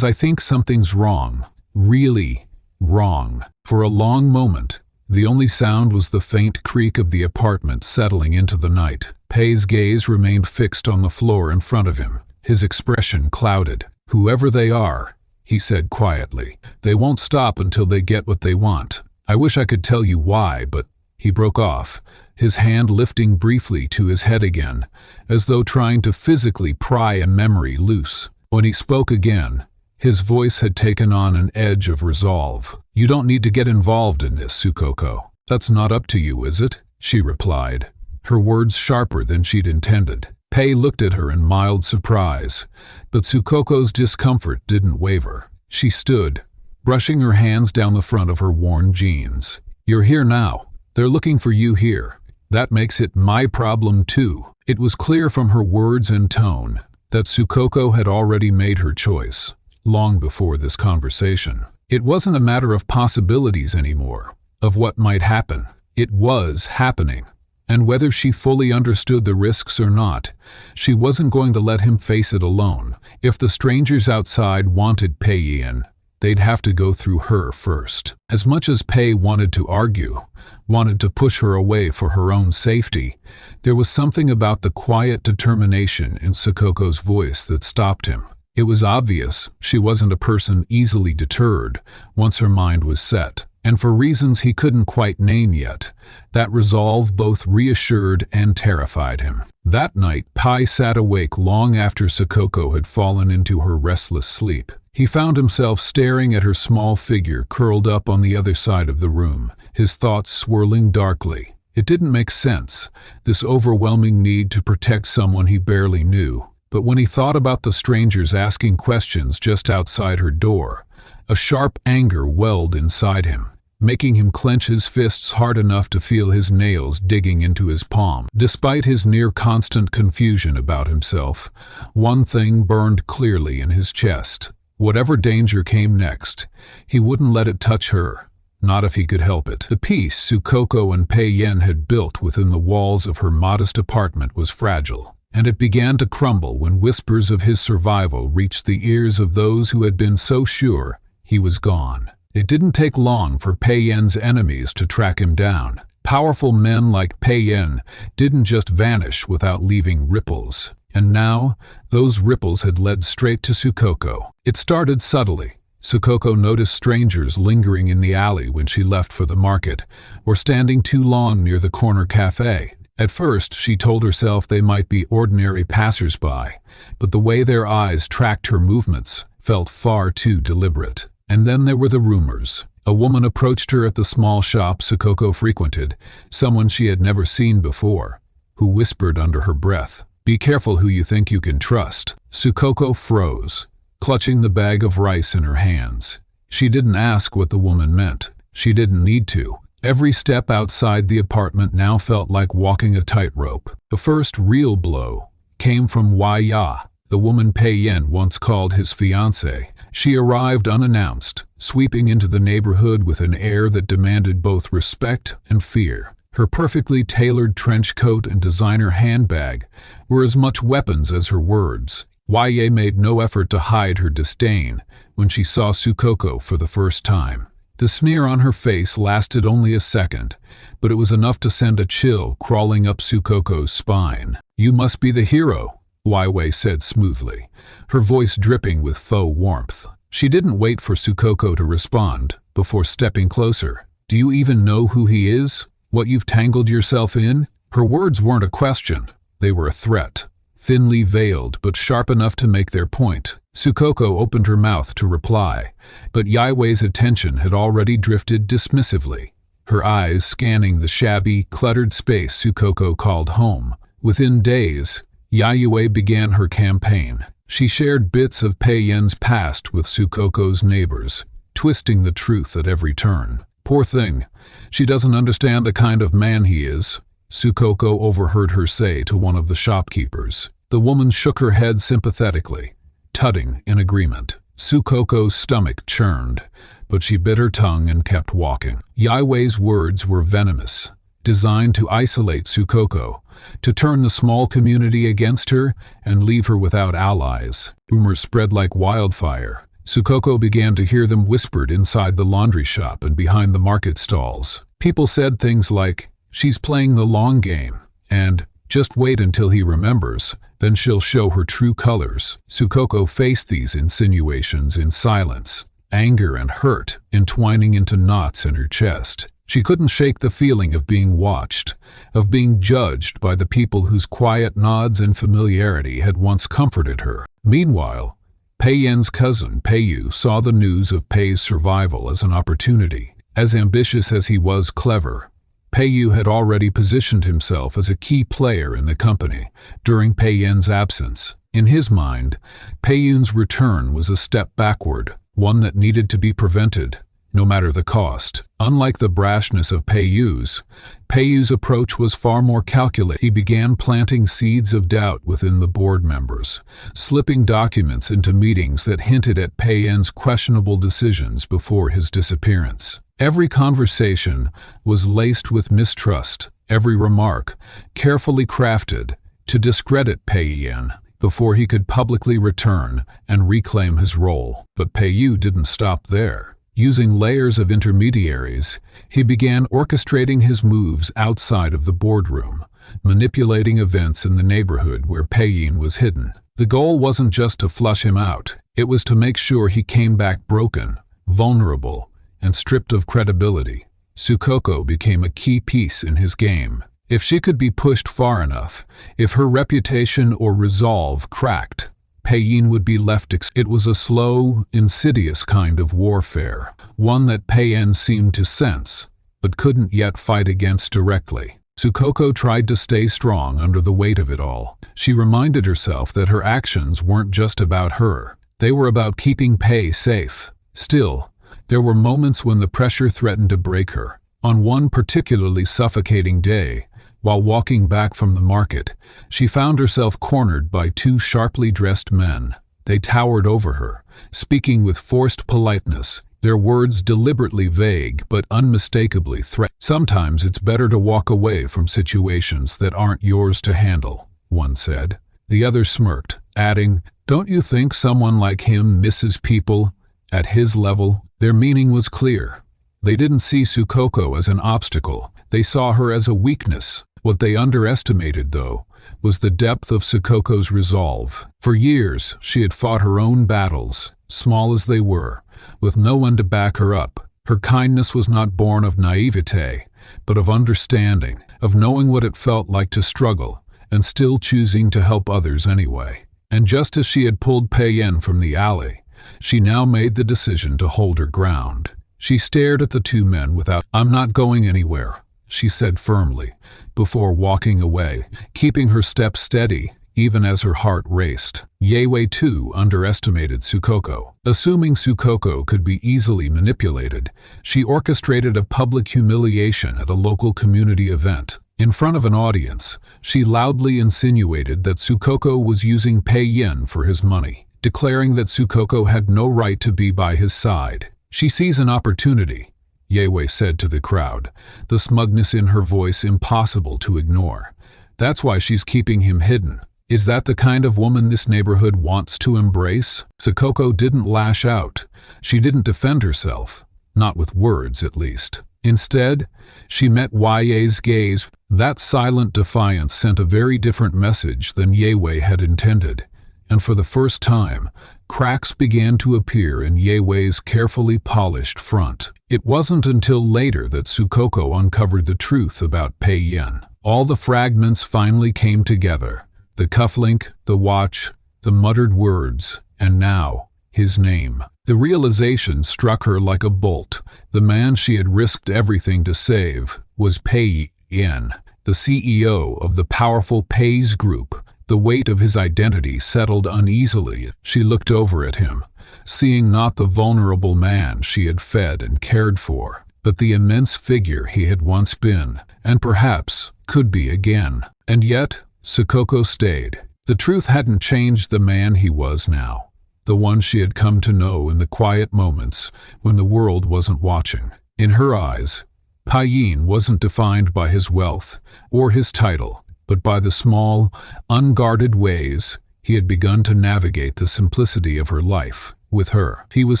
I think something's wrong. Really wrong." For a long moment, the only sound was the faint creak of the apartment settling into the night. Pei's gaze remained fixed on the floor in front of him, his expression clouded. "Whoever they are," he said quietly, "they won't stop until they get what they want. I wish I could tell you why, but..." He broke off, his hand lifting briefly to his head again, as though trying to physically pry a memory loose. When he spoke again, his voice had taken on an edge of resolve. "You don't need to get involved in this, Sukoko. That's not up to you, is it?" she replied, her words sharper than she'd intended. Pei looked at her in mild surprise, but Sukoko's discomfort didn't waver. She stood, brushing her hands down the front of her worn jeans. "You're here now. They're looking for you here." That makes it my problem too. It was clear from her words and tone that Sukoko had already made her choice, long before this conversation. It wasn't a matter of possibilities anymore, of what might happen. It was happening. And whether she fully understood the risks or not, she wasn't going to let him face it alone. If the strangers outside wanted Pei Yin, they'd have to go through her first. As much as Pei wanted to argue, wanted to push her away for her own safety, there was something about the quiet determination in Sukoko's voice that stopped him. It was obvious she wasn't a person easily deterred once her mind was set. And for reasons he couldn't quite name yet, that resolve both reassured and terrified him. That night, Pai sat awake long after Sukoko had fallen into her restless sleep. He found himself staring at her small figure curled up on the other side of the room, his thoughts swirling darkly. It didn't make sense, this overwhelming need to protect someone he barely knew. But when he thought about the strangers asking questions just outside her door, a sharp anger welled inside him, making him clench his fists hard enough to feel his nails digging into his palm. Despite his near-constant confusion about himself, one thing burned clearly in his chest. Whatever danger came next, he wouldn't let it touch her, not if he could help it. The peace Sukoko and Pei Yin had built within the walls of her modest apartment was fragile, and it began to crumble when whispers of his survival reached the ears of those who had been so sure he was gone. It didn't take long for Pei Yin's enemies to track him down. Powerful men like Pei Yin didn't just vanish without leaving ripples. And now, those ripples had led straight to Sukoko. It started subtly. Sukoko noticed strangers lingering in the alley when she left for the market, or standing too long near the corner cafe. At first, she told herself they might be ordinary passers-by, but the way their eyes tracked her movements felt far too deliberate. And then there were the rumors. A woman approached her at the small shop Sukoko frequented, someone she had never seen before, who whispered under her breath, "Be careful who you think you can trust." Sukoko froze, clutching the bag of rice in her hands. She didn't ask what the woman meant. She didn't need to. Every step outside the apartment now felt like walking a tightrope. The first real blow came from Wai Ya, the woman Pei Yin once called his fiancée. She arrived unannounced, sweeping into the neighborhood with an air that demanded both respect and fear. Her perfectly tailored trench coat and designer handbag were as much weapons as her words. Wai made no effort to hide her disdain when she saw Sukoko for the first time. The sneer on her face lasted only a second, but it was enough to send a chill crawling up Sukoko's spine. "You must be the hero," Wai said smoothly, her voice dripping with faux warmth. She didn't wait for Sukoko to respond before stepping closer. "Do you even know who he is? What you've tangled yourself in?" Her words weren't a question, they were a threat, thinly veiled but sharp enough to make their point. Sukoko opened her mouth to reply, but Yaiwei's attention had already drifted dismissively, her eyes scanning the shabby, cluttered space Sukoko called home. Within days, Yaiwei began her campaign. She shared bits of Pei Yin's past with Sukoko's neighbors, twisting the truth at every turn. "Poor thing, she doesn't understand the kind of man he is," Sukoko overheard her say to one of the shopkeepers. The woman shook her head sympathetically, tutting in agreement. Sukoko's stomach churned, but she bit her tongue and kept walking. Yaiwei's words were venomous, designed to isolate Sukoko, to turn the small community against her and leave her without allies. Rumors spread like wildfire. Sukoko began to hear them whispered inside the laundry shop and behind the market stalls. People said things like, "She's playing the long game," and "Just wait until he remembers, then she'll show her true colors." Sukoko faced these insinuations in silence, anger and hurt entwining into knots in her chest. She couldn't shake the feeling of being watched, of being judged by the people whose quiet nods and familiarity had once comforted her. Meanwhile, Pei Yin's cousin, Pei Yu, saw the news of Pei's survival as an opportunity. As ambitious as he was clever, Pei Yu had already positioned himself as a key player in the company during Pei Yin's absence. In his mind, Pei Yun's return was a step backward, one that needed to be prevented. no matter the cost. Unlike the brashness of Peiyu's approach was far more calculated. He began planting seeds of doubt within the board members, slipping documents into meetings that hinted at Pei Yan's questionable decisions before his disappearance. Every conversation was laced with mistrust, every remark carefully crafted to discredit Pei Yan before he could publicly return and reclaim his role. But Peiyu didn't stop there. Using layers of intermediaries, he began orchestrating his moves outside of the boardroom, manipulating events in the neighborhood where Pei Yan was hidden. The goal wasn't just to flush him out, it was to make sure he came back broken, vulnerable, and stripped of credibility. Sukoko became a key piece in his game. If she could be pushed far enough, if her reputation or resolve cracked, Pei Yan would be left It was a slow, insidious kind of warfare, one that Pei Yan seemed to sense, but couldn't yet fight against directly. Sukoko tried to stay strong under the weight of it all. She reminded herself that her actions weren't just about her. They were about keeping Pei safe. Still, there were moments when the pressure threatened to break her. On one particularly suffocating day, while walking back from the market, she found herself cornered by two sharply dressed men. They towered over her, speaking with forced politeness, their words deliberately vague but unmistakably threatening. "Sometimes it's better to walk away from situations that aren't yours to handle," one said. The other smirked, adding, "Don't you think someone like him misses people at his level?" Their meaning was clear. They didn't see Sukoko as an obstacle. They saw her as a weakness. What they underestimated, though, was the depth of Sukoko's resolve. For years, she had fought her own battles, small as they were, with no one to back her up. Her kindness was not born of naivete, but of understanding, of knowing what it felt like to struggle, and still choosing to help others anyway. And just as she had pulled Pei Yan from the alley, she now made the decision to hold her ground. She stared at the two men without, "I'm not going anywhere," she said firmly, before walking away, keeping her step steady even as her heart raced. Yewei too underestimated Sukoko. Assuming Sukoko could be easily manipulated, she orchestrated a public humiliation at a local community event. In front of an audience, she loudly insinuated that Sukoko was using Pei Yan for his money, declaring that Sukoko had no right to be by his side. "She sees an opportunity," Yewei said to the crowd, the smugness in her voice impossible to ignore. "That's why she's keeping him hidden. Is that the kind of woman this neighborhood wants to embrace?" Sukoko didn't lash out. She didn't defend herself, not with words at least. Instead, she met Yewei's gaze. That silent defiance sent a very different message than Yewei had intended, and for the first time, cracks began to appear in Yewei's carefully polished front. It wasn't until later that Sukoko uncovered the truth about Pei Yan. All the fragments finally came together. The cufflink, the watch, the muttered words, and now, his name. The realization struck her like a bolt. The man she had risked everything to save was Pei Yan, the CEO of the powerful Pei's Group. The weight of his identity settled uneasily. She looked over at him, seeing not the vulnerable man she had fed and cared for, but the immense figure he had once been, and perhaps could be again. And yet, Sukoko stayed. The truth hadn't changed the man he was now, the one she had come to know in the quiet moments when the world wasn't watching. In her eyes, Pei Yan wasn't defined by his wealth or his title, but by the small, unguarded ways he had begun to navigate the simplicity of her life. With her, he was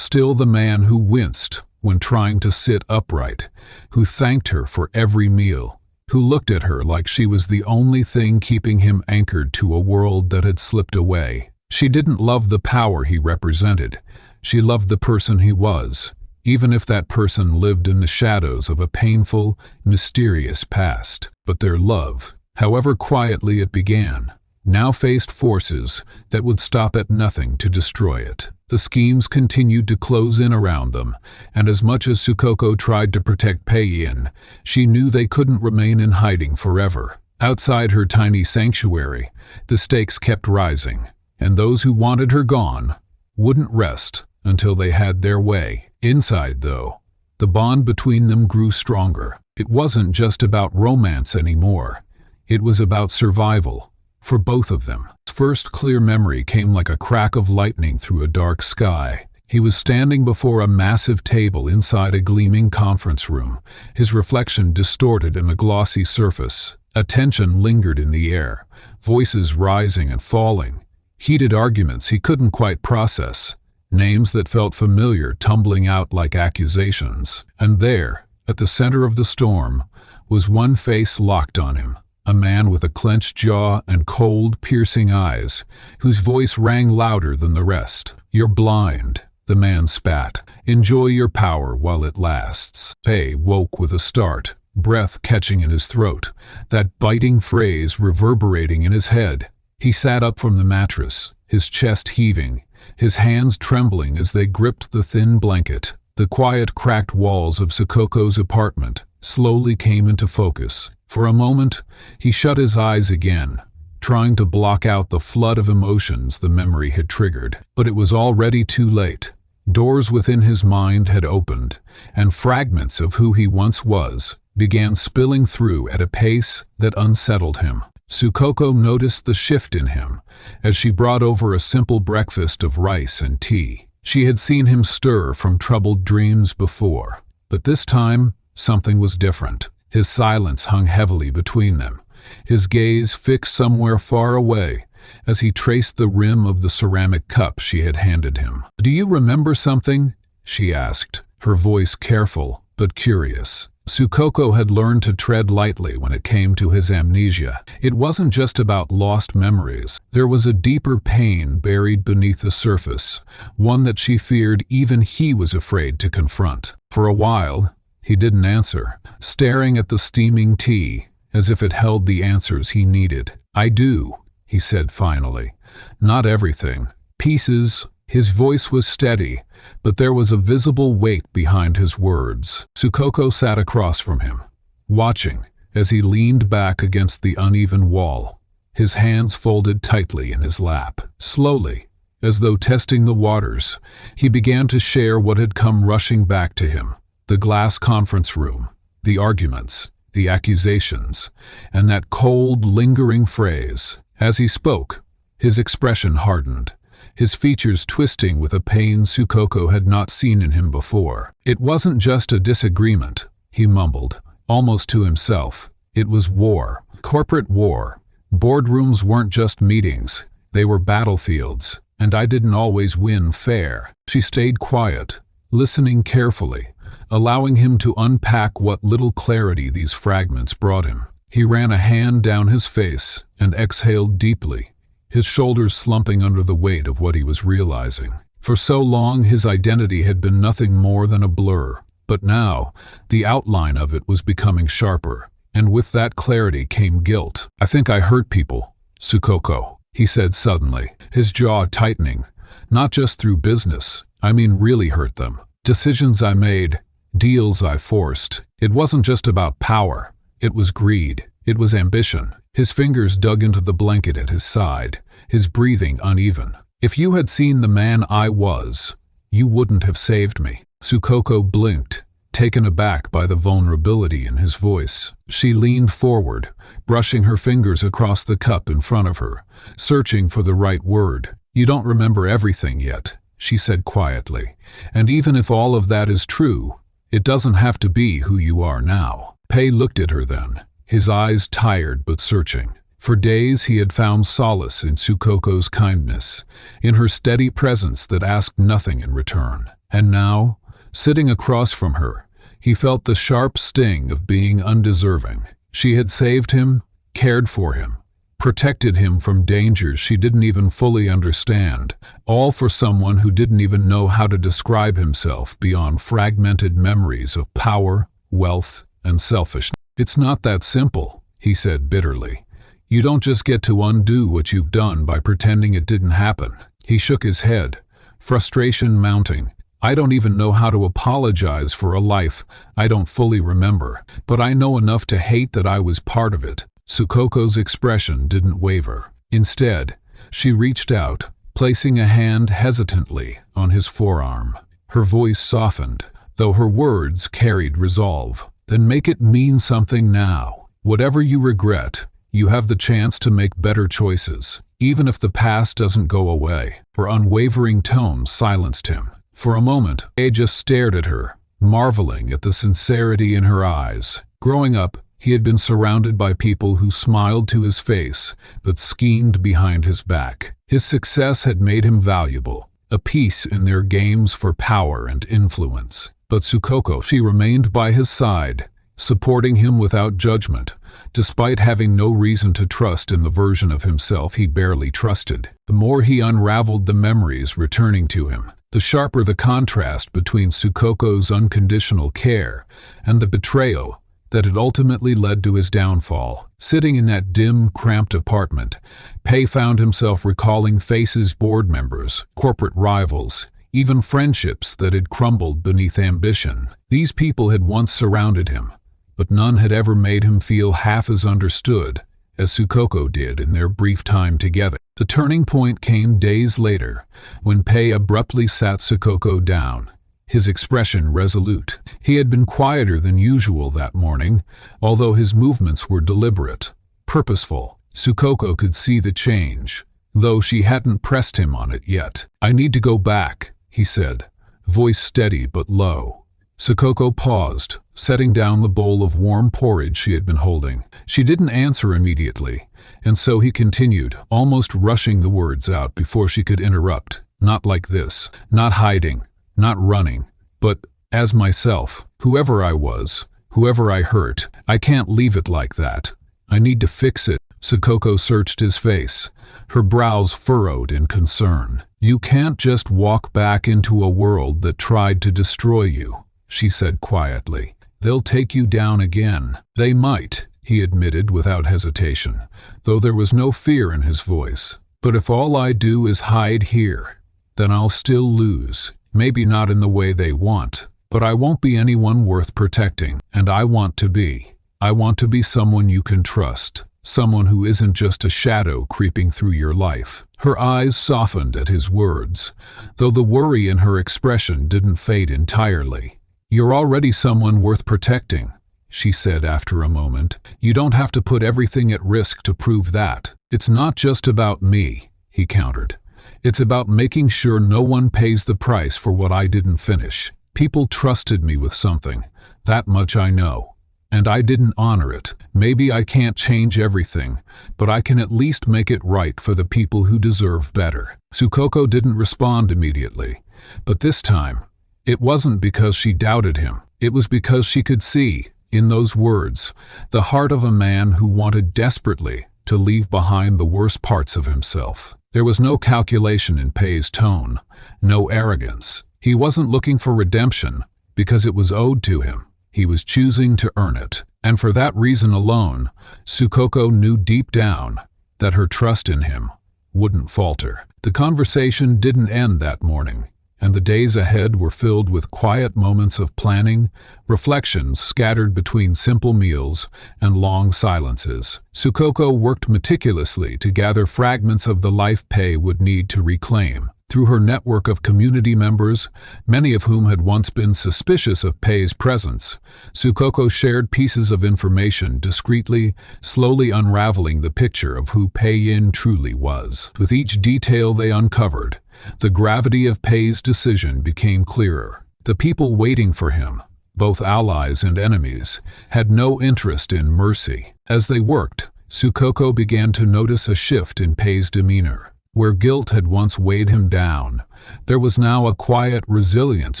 still the man who winced when trying to sit upright, who thanked her for every meal, who looked at her like she was the only thing keeping him anchored to a world that had slipped away. She didn't love the power he represented. She loved the person he was, even if that person lived in the shadows of a painful, mysterious past. But their love, however quietly it began, now faced forces that would stop at nothing to destroy it. The schemes continued to close in around them, and as much as Sukoko tried to protect Pei Yan, she knew they couldn't remain in hiding forever. Outside her tiny sanctuary, the stakes kept rising, and those who wanted her gone wouldn't rest until they had their way. Inside, though, The bond between them grew stronger. It wasn't just about romance anymore. It was about survival, for both of them. His first clear memory came like a crack of lightning through a dark sky. He was standing before a massive table inside a gleaming conference room, his reflection distorted in a glossy surface. A tension lingered in the air, voices rising and falling, heated arguments he couldn't quite process, names that felt familiar tumbling out like accusations. And there, at the center of the storm, was one face locked on him, a man with a clenched jaw and cold, piercing eyes, whose voice rang louder than the rest. "You're blind," the man spat. "Enjoy your power while it lasts." Pei woke with a start, breath catching in his throat, that biting phrase reverberating in his head. He sat up from the mattress, his chest heaving, his hands trembling as they gripped the thin blanket. The quiet, cracked walls of Sukoko's apartment slowly came into focus. For a moment, he shut his eyes again, trying to block out the flood of emotions the memory had triggered. But it was already too late. Doors within his mind had opened, and fragments of who he once was began spilling through at a pace that unsettled him. Sukoko noticed the shift in him as she brought over a simple breakfast of rice and tea. She had seen him stir from troubled dreams before, but this time something was different. His silence hung heavily between them, his gaze fixed somewhere far away as he traced the rim of the ceramic cup she had handed him. "Do you remember something?" she asked, her voice careful but curious. Sukoko had learned to tread lightly when it came to his amnesia. It wasn't just about lost memories. There was a deeper pain buried beneath the surface, one that she feared even he was afraid to confront. For a while, he didn't answer, staring at the steaming tea, as if it held the answers he needed. "I do," he said finally. "Not everything. Pieces." His voice was steady, but there was a visible weight behind his words. Sukoko sat across from him, watching as he leaned back against the uneven wall, his hands folded tightly in his lap. Slowly, as though testing the waters, he began to share what had come rushing back to him: the glass conference room, the arguments, the accusations, and that cold, lingering phrase. As he spoke, his expression hardened, his features twisting with a pain Sukoko had not seen in him before. "It wasn't just a disagreement," he mumbled, almost to himself. "It was war. Corporate war. Boardrooms weren't just meetings. They were battlefields, and I didn't always win fair." She stayed quiet, listening carefully, allowing him to unpack what little clarity these fragments brought him. He ran a hand down his face and exhaled deeply, his shoulders slumping under the weight of what he was realizing. For so long his identity had been nothing more than a blur, but now the outline of it was becoming sharper, and with that clarity came guilt. "I think I hurt people, Sukoko," he said suddenly, his jaw tightening. "Not just through business, I mean really hurt them. Decisions I made, deals I forced. It wasn't just about power, it was greed, it was ambition." His fingers dug into the blanket at his side, his breathing uneven. "If you had seen the man I was, you wouldn't have saved me." Sukoko blinked, taken aback by the vulnerability in his voice. She leaned forward, brushing her fingers across the cup in front of her, searching for the right word. "You don't remember everything yet," she said quietly. "And even if all of that is true, it doesn't have to be who you are now." Pei looked at her then, his eyes tired but searching. For days he had found solace in Sukoko's kindness, in her steady presence that asked nothing in return. And now, sitting across from her, he felt the sharp sting of being undeserving. She had saved him, cared for him, protected him from dangers she didn't even fully understand, all for someone who didn't even know how to describe himself beyond fragmented memories of power, wealth, and selfishness. "It's not that simple," he said bitterly. "You don't just get to undo what you've done by pretending it didn't happen." He shook his head, frustration mounting. "I don't even know how to apologize for a life I don't fully remember, but I know enough to hate that I was part of it." Sukoko's expression didn't waver. Instead, she reached out, placing a hand hesitantly on his forearm. Her voice softened, though her words carried resolve. Then make it mean something now. Whatever you regret, you have the chance to make better choices, even if the past doesn't go away. Her unwavering tone silenced him. For a moment, Pei just stared at her, marveling at the sincerity in her eyes. Growing up, he had been surrounded by people who smiled to his face, but schemed behind his back. His success had made him valuable, a piece in their games for power and influence. But Sukoko, she remained by his side, supporting him without judgment, despite having no reason to trust in the version of himself he barely trusted. The more he unraveled the memories returning to him, the sharper the contrast between Sukoko's unconditional care and the betrayal that had ultimately led to his downfall. Sitting in that dim, cramped apartment, Pei found himself recalling faces, board members, corporate rivals, even friendships that had crumbled beneath ambition. These people had once surrounded him, but none had ever made him feel half as understood as Sukoko did in their brief time together. The turning point came days later, when Pei abruptly sat Sukoko down, his expression resolute. He had been quieter than usual that morning, although his movements were deliberate, purposeful. Sukoko could see the change, though she hadn't pressed him on it yet. "I need to go back," he said, voice steady but low. Sukoko paused, setting down the bowl of warm porridge she had been holding. She didn't answer immediately, and so he continued, almost rushing the words out before she could interrupt. "Not like this. Not hiding. Not running. But as myself. Whoever I was. Whoever I hurt. I can't leave it like that. I need to fix it." Sukoko searched his face, her brows furrowed in concern. "You can't just walk back into a world that tried to destroy you," she said quietly. "They'll take you down again." "They might," he admitted without hesitation, though there was no fear in his voice. "But if all I do is hide here, then I'll still lose. Maybe not in the way they want, but I won't be anyone worth protecting. And I want to be. I want to be someone you can trust. Someone who isn't just a shadow creeping through your life." Her eyes softened at his words, though the worry in her expression didn't fade entirely. "You're already someone worth protecting," she said after a moment. "You don't have to put everything at risk to prove that." "It's not just about me," he countered. "It's about making sure no one pays the price for what I didn't finish. People trusted me with something, that much I know. And I didn't honor it. Maybe I can't change everything, but I can at least make it right for the people who deserve better." Sukoko didn't respond immediately, but this time, it wasn't because she doubted him. It was because she could see, in those words, the heart of a man who wanted desperately to leave behind the worst parts of himself. There was no calculation in Pei's tone, no arrogance. He wasn't looking for redemption because it was owed to him. He was choosing to earn it. And for that reason alone, Sukoko knew deep down that her trust in him wouldn't falter. The conversation didn't end that morning, and the days ahead were filled with quiet moments of planning, reflections scattered between simple meals and long silences. Sukoko worked meticulously to gather fragments of the life Pei would need to reclaim. Through her network of community members, many of whom had once been suspicious of Pei's presence, Sukoko shared pieces of information discreetly, slowly unraveling the picture of who Pei Yin truly was. With each detail they uncovered, the gravity of Pei's decision became clearer. The people waiting for him, both allies and enemies, had no interest in mercy. As they worked, Sukoko began to notice a shift in Pei's demeanor. Where guilt had once weighed him down, there was now a quiet resilience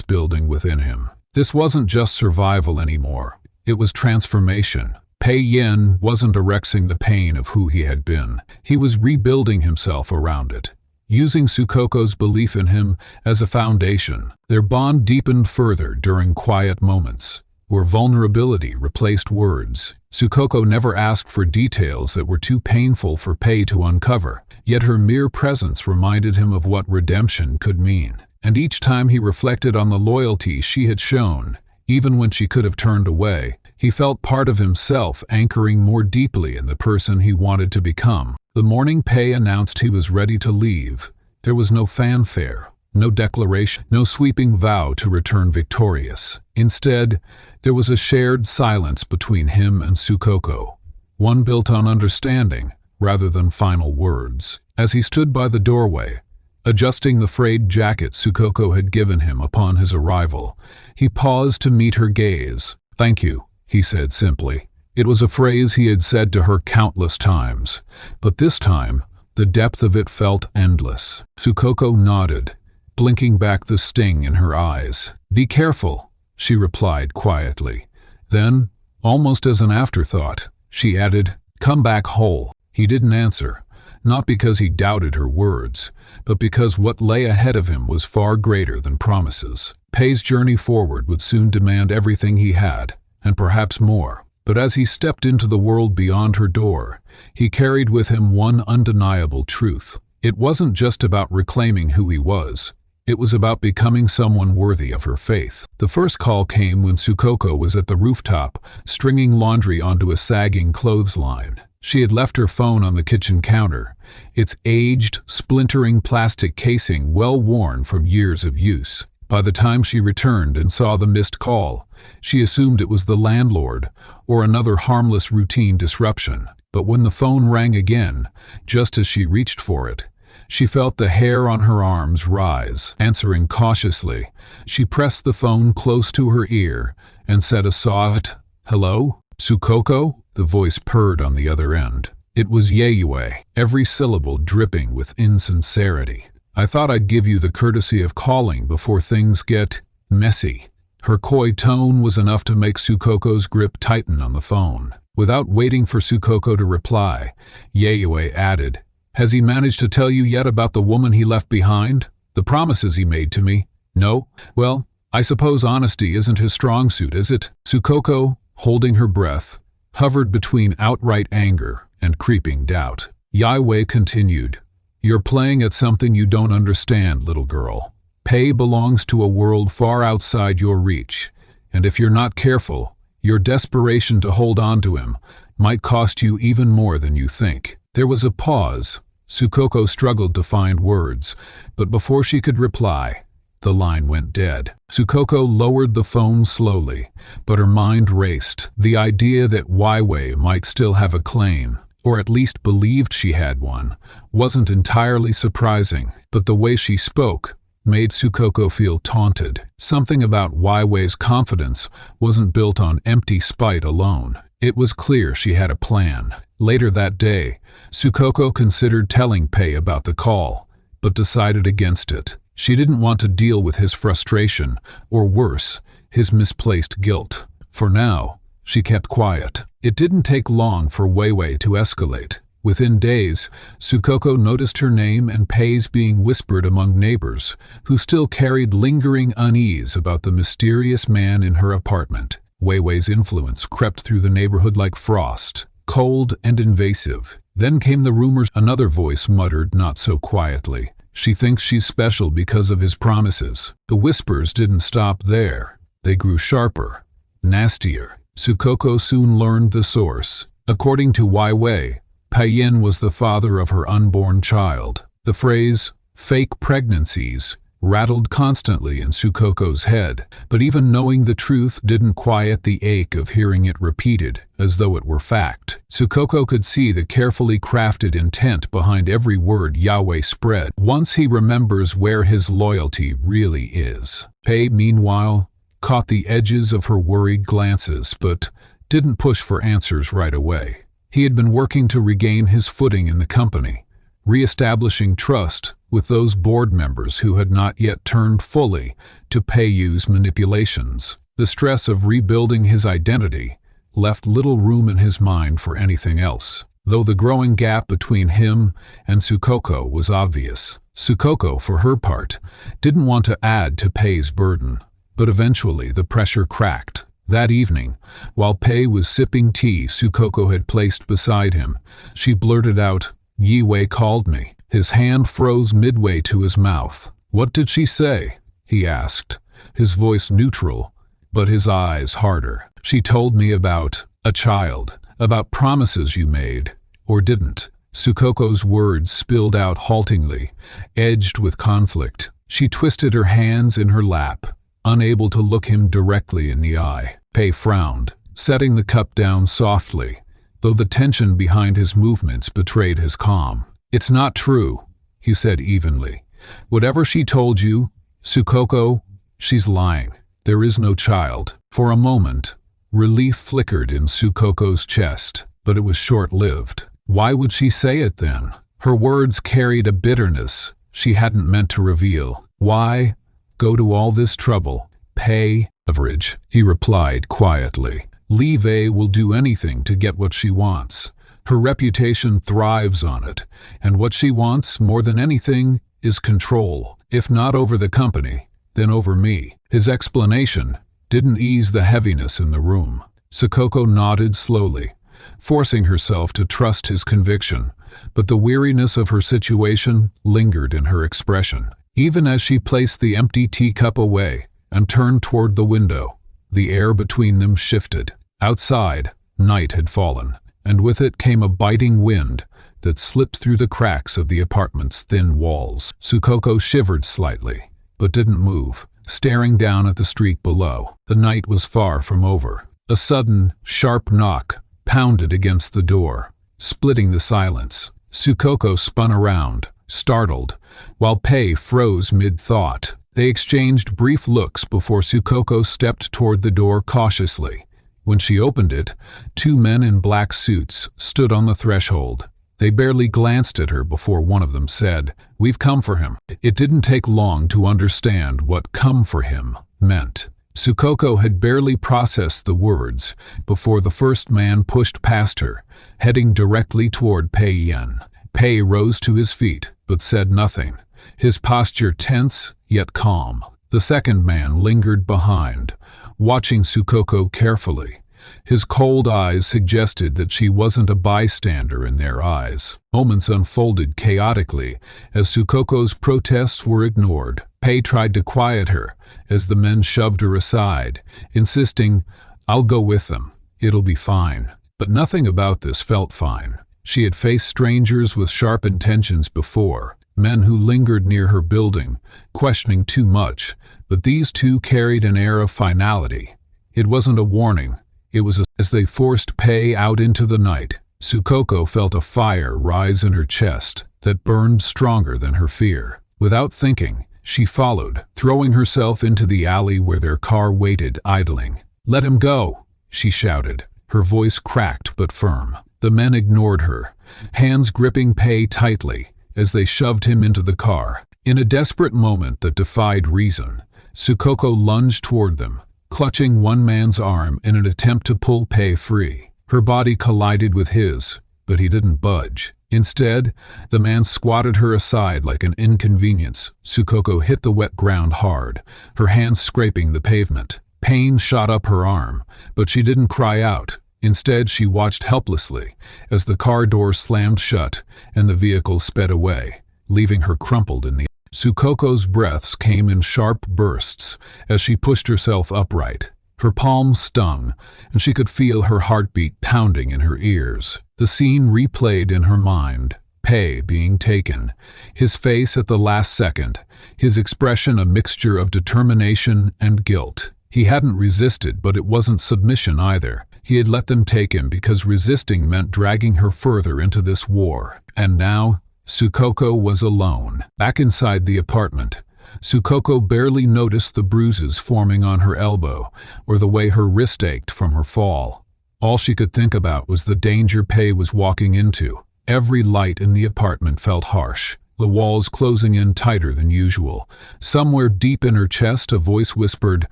building within him. This wasn't just survival anymore. It was transformation. Pei Yin wasn't erasing the pain of who he had been. He was rebuilding himself around it, using Sukoko's belief in him as a foundation. Their bond deepened further during quiet moments, where vulnerability replaced words. Sukoko never asked for details that were too painful for Pei to uncover, yet her mere presence reminded him of what redemption could mean. And each time he reflected on the loyalty she had shown, even when she could have turned away, he felt part of himself anchoring more deeply in the person he wanted to become. The morning Pei announced he was ready to leave, there was no fanfare, no declaration, no sweeping vow to return victorious. Instead, there was a shared silence between him and Sukoko, one built on understanding rather than final words. As he stood by the doorway, adjusting the frayed jacket Sukoko had given him upon his arrival, he paused to meet her gaze. "Thank you," he said simply. It was a phrase he had said to her countless times, but this time, the depth of it felt endless. Sukoko nodded, blinking back the sting in her eyes. "Be careful," she replied quietly. Then, almost as an afterthought, she added, "Come back whole." He didn't answer, not because he doubted her words, but because what lay ahead of him was far greater than promises. Pei's journey forward would soon demand everything he had, and perhaps more. But as he stepped into the world beyond her door, he carried with him one undeniable truth. It wasn't just about reclaiming who he was. It was about becoming someone worthy of her faith. The first call came when Sukoko was at the rooftop, stringing laundry onto a sagging clothesline. She had left her phone on the kitchen counter, its aged, splintering plastic casing well worn from years of use. By the time she returned and saw the missed call, she assumed it was the landlord or another harmless routine disruption. But when the phone rang again, just as she reached for it, she felt the hair on her arms rise. Answering cautiously, she pressed the phone close to her ear and said a soft, "Hello? Sukoko?" The voice purred on the other end. It was Yayue, every syllable dripping with insincerity. "I thought I'd give you the courtesy of calling before things get messy." Her coy tone was enough to make Sukoko's grip tighten on the phone. Without waiting for Sukoko to reply, Yayue added, "Has he managed to tell you yet about the woman he left behind? The promises he made to me?" "No? Well, I suppose honesty isn't his strong suit, is it?" Sukoko, holding her breath, hovered between outright anger and creeping doubt. Yayue continued, "You're playing at something you don't understand, little girl. Pei belongs to a world far outside your reach, and if you're not careful, your desperation to hold on to him might cost you even more than you think." There was a pause. Sukoko struggled to find words, but before she could reply, the line went dead. Sukoko lowered the phone slowly, but her mind raced. The idea that Yayue might still have a claim, or at least believed she had one, wasn't entirely surprising, but the way she spoke made Sukoko feel taunted. Something about Yayue's confidence wasn't built on empty spite alone. It was clear she had a plan. Later that day, Sukoko considered telling Pei about the call, but decided against it. She didn't want to deal with his frustration, or worse, his misplaced guilt. For now, she kept quiet. It didn't take long for Yayue to escalate. Within days, Sukoko noticed her name and Pei's being whispered among neighbors, who still carried lingering unease about the mysterious man in her apartment. Yayue's influence crept through the neighborhood like frost, cold and invasive. Then came the rumors. Another voice muttered not so quietly, "She thinks she's special because of his promises." The whispers didn't stop there. They grew sharper, nastier. Sukoko soon learned the source. According to Yayue, Peiyin was the father of her unborn child. The phrase, "fake pregnancies," rattled constantly in Sukoko's head, but even knowing the truth didn't quiet the ache of hearing it repeated, as though it were fact. Sukoko could see the carefully crafted intent behind every word Yayue spread. Once he remembers where his loyalty really is. Pei, meanwhile, caught the edges of her worried glances, but didn't push for answers right away. He had been working to regain his footing in the company, re-establishing trust with those board members who had not yet turned fully to Peiyu's manipulations. The stress of rebuilding his identity left little room in his mind for anything else, though the growing gap between him and Sukoko was obvious. Sukoko, for her part, didn't want to add to Pei's burden, but eventually the pressure cracked. That evening, while Pei was sipping tea Sukoko had placed beside him, she blurted out, "Yayue called me." His hand froze midway to his mouth. "What did she say?" he asked, his voice neutral, but his eyes harder. "She told me about a child, about promises you made, or didn't." Sukoko's words spilled out haltingly, edged with conflict. She twisted her hands in her lap, unable to look him directly in the eye. Pei frowned, setting the cup down softly, though the tension behind his movements betrayed his calm. "It's not true," he said evenly. "Whatever she told you, Sukoko, she's lying. There is no child." For a moment, relief flickered in Sukoko's chest, but it was short-lived. Why would she say it then? Her words carried a bitterness she hadn't meant to reveal. "Why go to all this trouble? Pay average," he replied quietly. "Li Wei will do anything to get what she wants. Her reputation thrives on it, and what she wants more than anything is control. If not over the company, then over me." His explanation didn't ease the heaviness in the room. Sukoko nodded slowly, forcing herself to trust his conviction, but the weariness of her situation lingered in her expression. Even as she placed the empty teacup away and turned toward the window, the air between them shifted. Outside, night had fallen, and with it came a biting wind that slipped through the cracks of the apartment's thin walls. Sukoko shivered slightly, but didn't move, staring down at the street below. The night was far from over. A sudden, sharp knock pounded against the door, splitting the silence. Sukoko spun around, startled, while Pei froze mid-thought. They exchanged brief looks before Sukoko stepped toward the door cautiously. When she opened it, two men in black suits stood on the threshold. They barely glanced at her before one of them said, "We've come for him." It didn't take long to understand what "come for him" meant. Sukoko had barely processed the words before the first man pushed past her, heading directly toward Pei Yen. Pei rose to his feet, but said nothing, his posture tense yet calm. The second man lingered behind, watching Sukoko carefully. His cold eyes suggested that she wasn't a bystander in their eyes. Moments unfolded chaotically as Sukoko's protests were ignored. Pei tried to quiet her as the men shoved her aside, insisting, "I'll go with them. It'll be fine." But nothing about this felt fine. She had faced strangers with sharp intentions before, men who lingered near her building, questioning too much, but these two carried an air of finality. It wasn't a warning. It was as they forced Pei out into the night. Sukoko felt a fire rise in her chest that burned stronger than her fear. Without thinking, she followed, throwing herself into the alley where their car waited idling. "Let him go," she shouted, her voice cracked but firm. The men ignored her, hands gripping Pei tightly as they shoved him into the car. In a desperate moment that defied reason, Sukoko lunged toward them, clutching one man's arm in an attempt to pull Pei free. Her body collided with his, but he didn't budge. Instead, the man squatted her aside like an inconvenience. Sukoko hit the wet ground hard, her hands scraping the pavement. Pain shot up her arm, but she didn't cry out. Instead, she watched helplessly as the car door slammed shut and the vehicle sped away, leaving her crumpled in the air. Sukoko's breaths came in sharp bursts as she pushed herself upright. Her palms stung, and she could feel her heartbeat pounding in her ears. The scene replayed in her mind, Pei being taken, his face at the last second, his expression a mixture of determination and guilt. He hadn't resisted, but it wasn't submission either. He had let them take him because resisting meant dragging her further into this war. And now, Sukoko was alone. Back inside the apartment, Sukoko barely noticed the bruises forming on her elbow or the way her wrist ached from her fall. All she could think about was the danger Pei was walking into. Every light in the apartment felt harsh, the walls closing in tighter than usual. Somewhere deep in her chest, a voice whispered,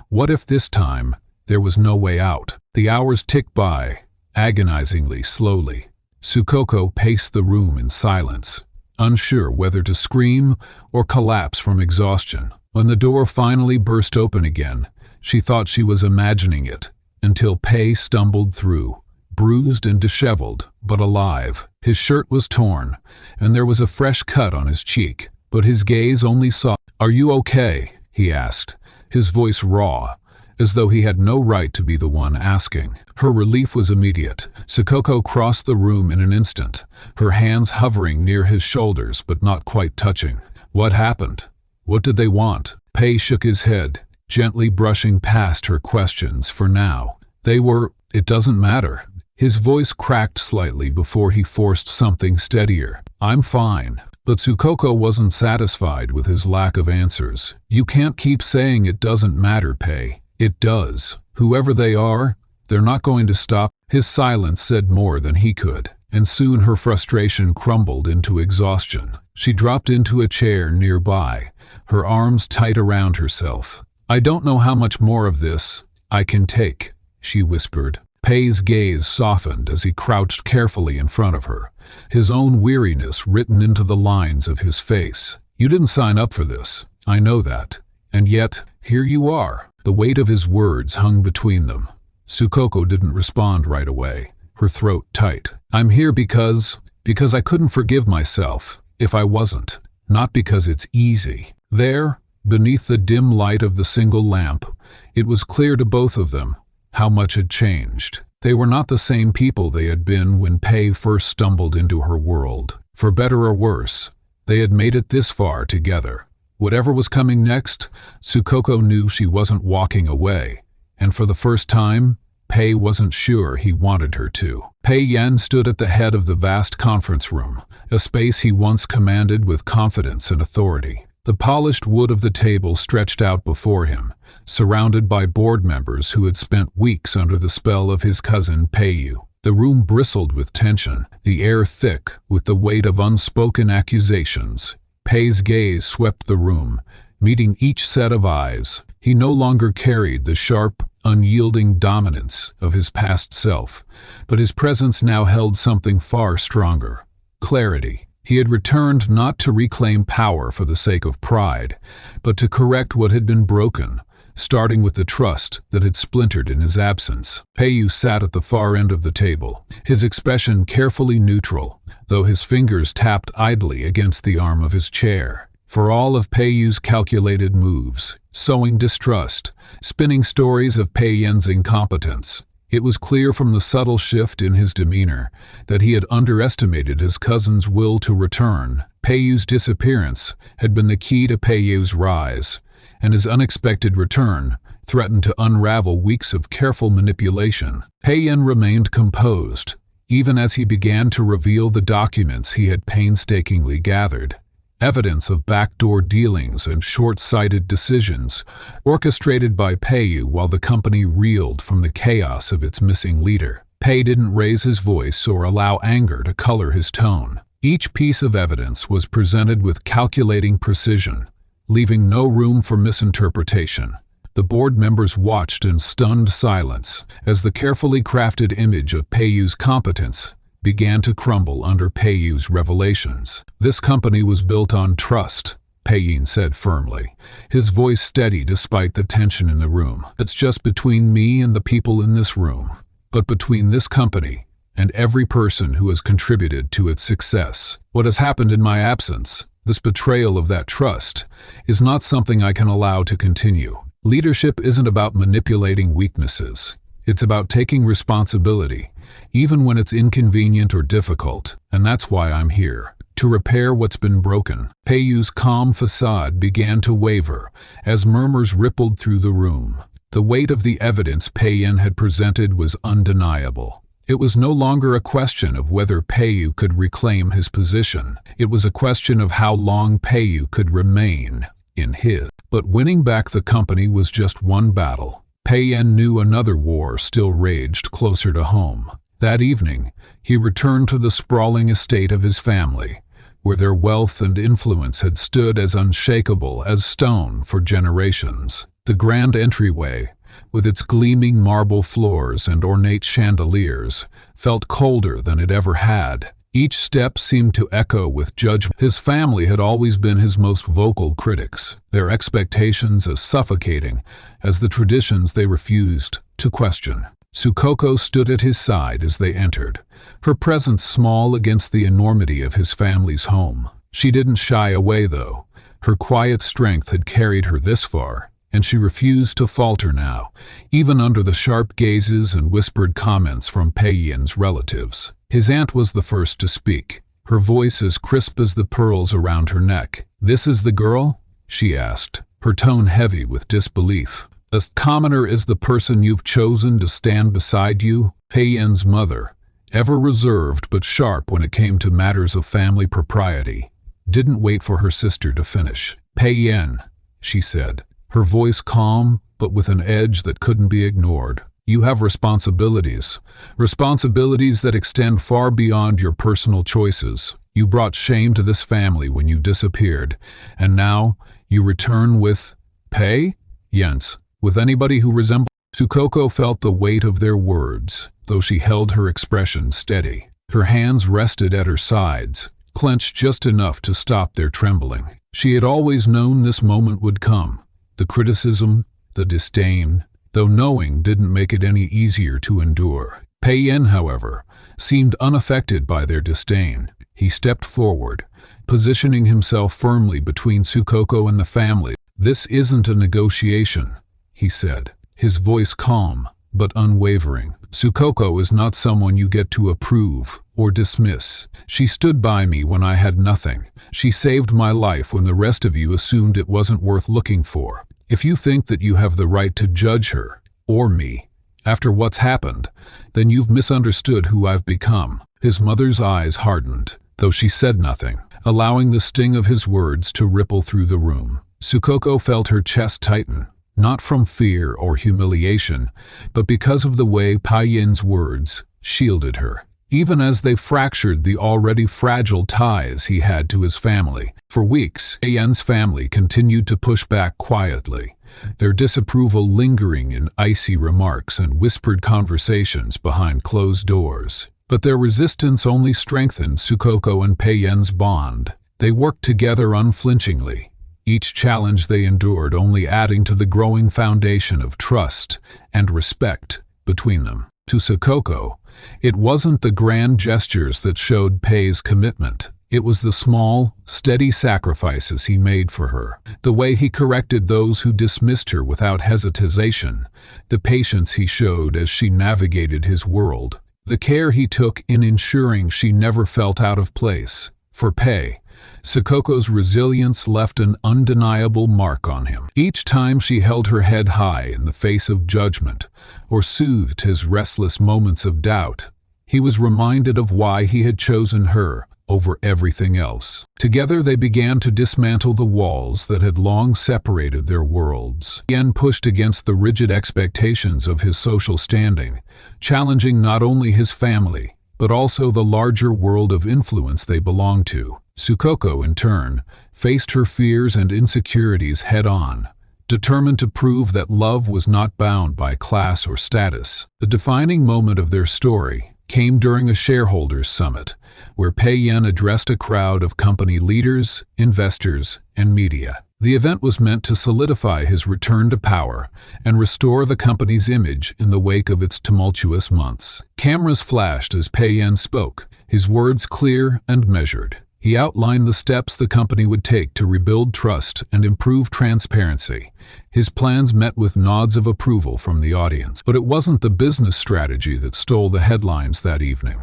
"What if this time there was no way out?" The hours ticked by, agonizingly slowly. Sukoko paced the room in silence, unsure whether to scream or collapse from exhaustion. When the door finally burst open again, she thought she was imagining it, until Pei stumbled through, bruised and disheveled, but alive. His shirt was torn, and there was a fresh cut on his cheek, but his gaze only saw. "Are you okay?" he asked, his voice raw, as though he had no right to be the one asking. Her relief was immediate. Sukoko crossed the room in an instant, her hands hovering near his shoulders but not quite touching. "What happened? What did they want? Pei shook his head, gently brushing past her questions for now. It doesn't matter. His voice cracked slightly before he forced something steadier. I'm fine. But Sukoko wasn't satisfied with his lack of answers. You can't keep saying it doesn't matter, Pei. It does. Whoever they are, they're not going to stop. His silence said more than he could, and soon her frustration crumbled into exhaustion. She dropped into a chair nearby, her arms tight around herself. I don't know how much more of this I can take, she whispered. Pei's gaze softened as he crouched carefully in front of her, his own weariness written into the lines of his face. You didn't sign up for this, I know that. And yet, here you are. The weight of his words hung between them. Sukoko didn't respond right away, her throat tight. I'm here because I couldn't forgive myself if I wasn't. Not because it's easy. There, beneath the dim light of the single lamp, it was clear to both of them how much had changed. They were not the same people they had been when Pei first stumbled into her world. For better or worse, they had made it this far together. Whatever was coming next, Sukoko knew she wasn't walking away, and for the first time, Pei wasn't sure he wanted her to. Pei Yan stood at the head of the vast conference room, a space he once commanded with confidence and authority. The polished wood of the table stretched out before him, surrounded by board members who had spent weeks under the spell of his cousin Peiyu. The room bristled with tension, the air thick with the weight of unspoken accusations. Pei's gaze swept the room, meeting each set of eyes. He no longer carried the sharp, unyielding dominance of his past self, but his presence now held something far stronger: clarity. He had returned not to reclaim power for the sake of pride, but to correct what had been broken, starting with the trust that had splintered in his absence. Peiyu sat at the far end of the table, his expression carefully neutral, though his fingers tapped idly against the arm of his chair. For all of Peiyu's calculated moves, sowing distrust, spinning stories of Pei Yan's incompetence, it was clear from the subtle shift in his demeanor that he had underestimated his cousin's will to return. Peiyu's disappearance had been the key to Peiyu's rise, and his unexpected return threatened to unravel weeks of careful manipulation. Pei Yan remained composed, even as he began to reveal the documents he had painstakingly gathered. Evidence of backdoor dealings and short-sighted decisions, orchestrated by Peiyu while the company reeled from the chaos of its missing leader. Pei didn't raise his voice or allow anger to color his tone. Each piece of evidence was presented with calculating precision, leaving no room for misinterpretation. The board members watched in stunned silence as the carefully crafted image of Peiyu's competence began to crumble under Peiyu's revelations. This company was built on trust, Pei said firmly, his voice steady despite the tension in the room. It's just between me and the people in this room, but between this company and every person who has contributed to its success. What has happened in my absence, this betrayal of that trust, is not something I can allow to continue. Leadership isn't about manipulating weaknesses. It's about taking responsibility, even when it's inconvenient or difficult, and that's why I'm here, to repair what's been broken. Peiyu's calm facade began to waver as murmurs rippled through the room. The weight of the evidence Pei Yan had presented was undeniable. It was no longer a question of whether Peiyu could reclaim his position. It was a question of how long Peiyu could remain in his. But winning back the company was just one battle. Pei Yan knew another war still raged closer to home. That evening, he returned to the sprawling estate of his family, where their wealth and influence had stood as unshakable as stone for generations. The grand entryway, with its gleaming marble floors and ornate chandeliers, felt colder than it ever had. Each step seemed to echo with judgment. His family had always been his most vocal critics, their expectations as suffocating as the traditions they refused to question. Sukoko stood at his side as they entered, her presence small against the enormity of his family's home. She didn't shy away, though. Her quiet strength had carried her this far, and she refused to falter now, even under the sharp gazes and whispered comments from Pei Yan's relatives. His aunt was the first to speak, her voice as crisp as the pearls around her neck. "This is the girl?" she asked, her tone heavy with disbelief. A commoner is the person you've chosen to stand beside you? Pei Yan's mother, ever reserved but sharp when it came to matters of family propriety, didn't wait for her sister to finish. Pei Yan, she said, her voice calm but with an edge that couldn't be ignored. You have responsibilities that extend far beyond your personal choices. You brought shame to this family when you disappeared, and now you return with Pei Yan's, with anybody who resembles. Sukoko felt the weight of their words, though she held her expression steady. Her hands rested at her sides, clenched just enough to stop their trembling. She had always known this moment would come. The criticism, the disdain, though knowing didn't make it any easier to endure. Pei Yan, however, seemed unaffected by their disdain. He stepped forward, positioning himself firmly between Sukoko and the family. This isn't a negotiation, he said, his voice calm but unwavering. Sukoko is not someone you get to approve or dismiss. She stood by me when I had nothing. She saved my life when the rest of you assumed it wasn't worth looking for. If you think that you have the right to judge her, or me, after what's happened, then you've misunderstood who I've become. His mother's eyes hardened, though she said nothing, allowing the sting of his words to ripple through the room. Sukoko felt her chest tighten, not from fear or humiliation, but because of the way Pei Yan's words shielded her, even as they fractured the already fragile ties he had to his family. For weeks, Pei Yan's family continued to push back quietly, their disapproval lingering in icy remarks and whispered conversations behind closed doors. But their resistance only strengthened Sukoko and Pei Yan's bond. They worked together unflinchingly, each challenge they endured only adding to the growing foundation of trust and respect between them. To Sukoko, it wasn't the grand gestures that showed Pei's commitment. It was the small, steady sacrifices he made for her, the way he corrected those who dismissed her without hesitation, the patience he showed as she navigated his world, the care he took in ensuring she never felt out of place. For Pei, Sukoko's resilience left an undeniable mark on him. Each time she held her head high in the face of judgment, or soothed his restless moments of doubt, he was reminded of why he had chosen her over everything else. Together they began to dismantle the walls that had long separated their worlds. Yan pushed against the rigid expectations of his social standing, challenging not only his family, but also the larger world of influence they belonged to. Sukoko, in turn, faced her fears and insecurities head-on, determined to prove that love was not bound by class or status. The defining moment of their story came during a shareholders' summit, where Pei Yan addressed a crowd of company leaders, investors, and media. The event was meant to solidify his return to power and restore the company's image in the wake of its tumultuous months. Cameras flashed as Pei Yan spoke, his words clear and measured. He outlined the steps the company would take to rebuild trust and improve transparency. His plans met with nods of approval from the audience. But it wasn't the business strategy that stole the headlines that evening.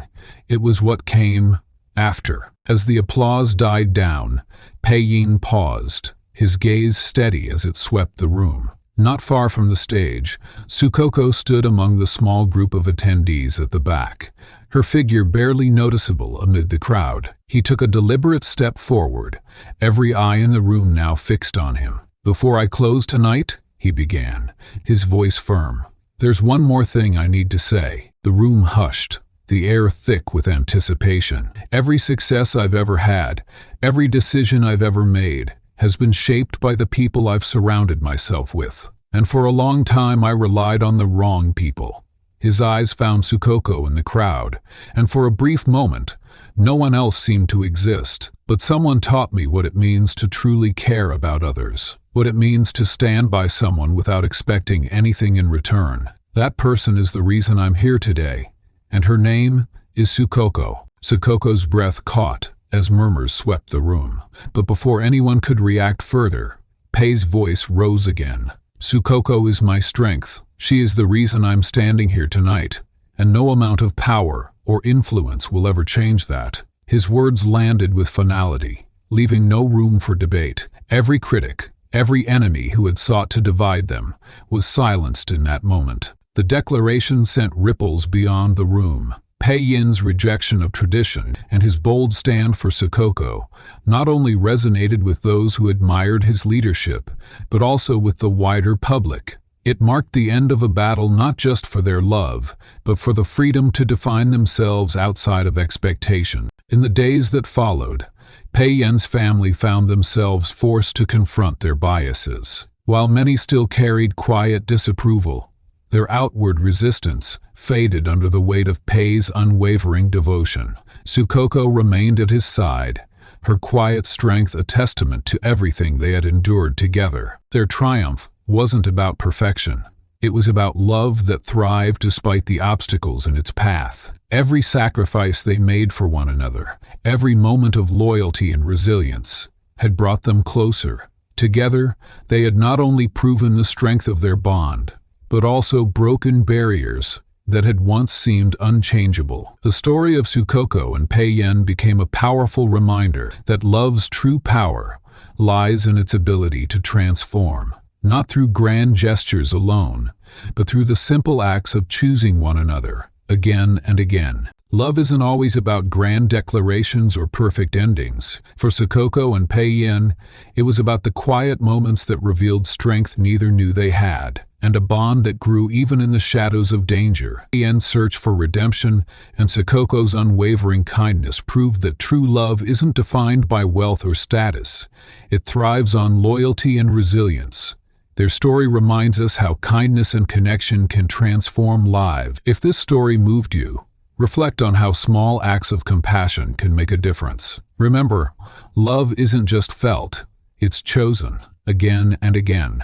It was what came after. As the applause died down, Pei Yan paused, his gaze steady as it swept the room. Not far from the stage, Sukoko stood among the small group of attendees at the back, her figure barely noticeable amid the crowd. He took a deliberate step forward, every eye in the room now fixed on him. "Before I close tonight," he began, his voice firm, "there's one more thing I need to say." The room hushed, the air thick with anticipation. Every success I've ever had, every decision I've ever made, has been shaped by the people I've surrounded myself with. And for a long time I relied on the wrong people. His eyes found Sukoko in the crowd, and for a brief moment, no one else seemed to exist. But someone taught me what it means to truly care about others, what it means to stand by someone without expecting anything in return. That person is the reason I'm here today, and her name is Sukoko. Sukoko's breath caught as murmurs swept the room. But before anyone could react further, Pei's voice rose again. "Sukoko is my strength. She is the reason I'm standing here tonight, and no amount of power or influence will ever change that." His words landed with finality, leaving no room for debate. Every critic, Every enemy who had sought to divide them was silenced in that moment. The declaration sent ripples beyond the room. Pei Yin's rejection of tradition and his bold stand for Sukoko not only resonated with those who admired his leadership, but also with the wider public. It marked the end of a battle not just for their love, but for the freedom to define themselves outside of expectation. In the days that followed, Pei Yin's family found themselves forced to confront their biases. While many still carried quiet disapproval, their outward resistance faded under the weight of Pei's unwavering devotion. Sukoko remained at his side, her quiet strength a testament to everything they had endured together. Their triumph wasn't about perfection. It was about love that thrived despite the obstacles in its path. Every sacrifice they made for one another, every moment of loyalty and resilience, had brought them closer. Together, they had not only proven the strength of their bond, but also broken barriers that had once seemed unchangeable. The story of Sukoko and Pei Yin became a powerful reminder that love's true power lies in its ability to transform, not through grand gestures alone, but through the simple acts of choosing one another, again and again. Love isn't always about grand declarations or perfect endings. For Sukoko and Pei Yin, it was about the quiet moments that revealed strength neither knew they had, and a bond that grew even in the shadows of danger. Pei Yin's search for redemption and Sukoko's unwavering kindness proved that true love isn't defined by wealth or status. It thrives on loyalty and resilience. Their story reminds us how kindness and connection can transform lives. If this story moved you, reflect on how small acts of compassion can make a difference. Remember, love isn't just felt, it's chosen, again and again.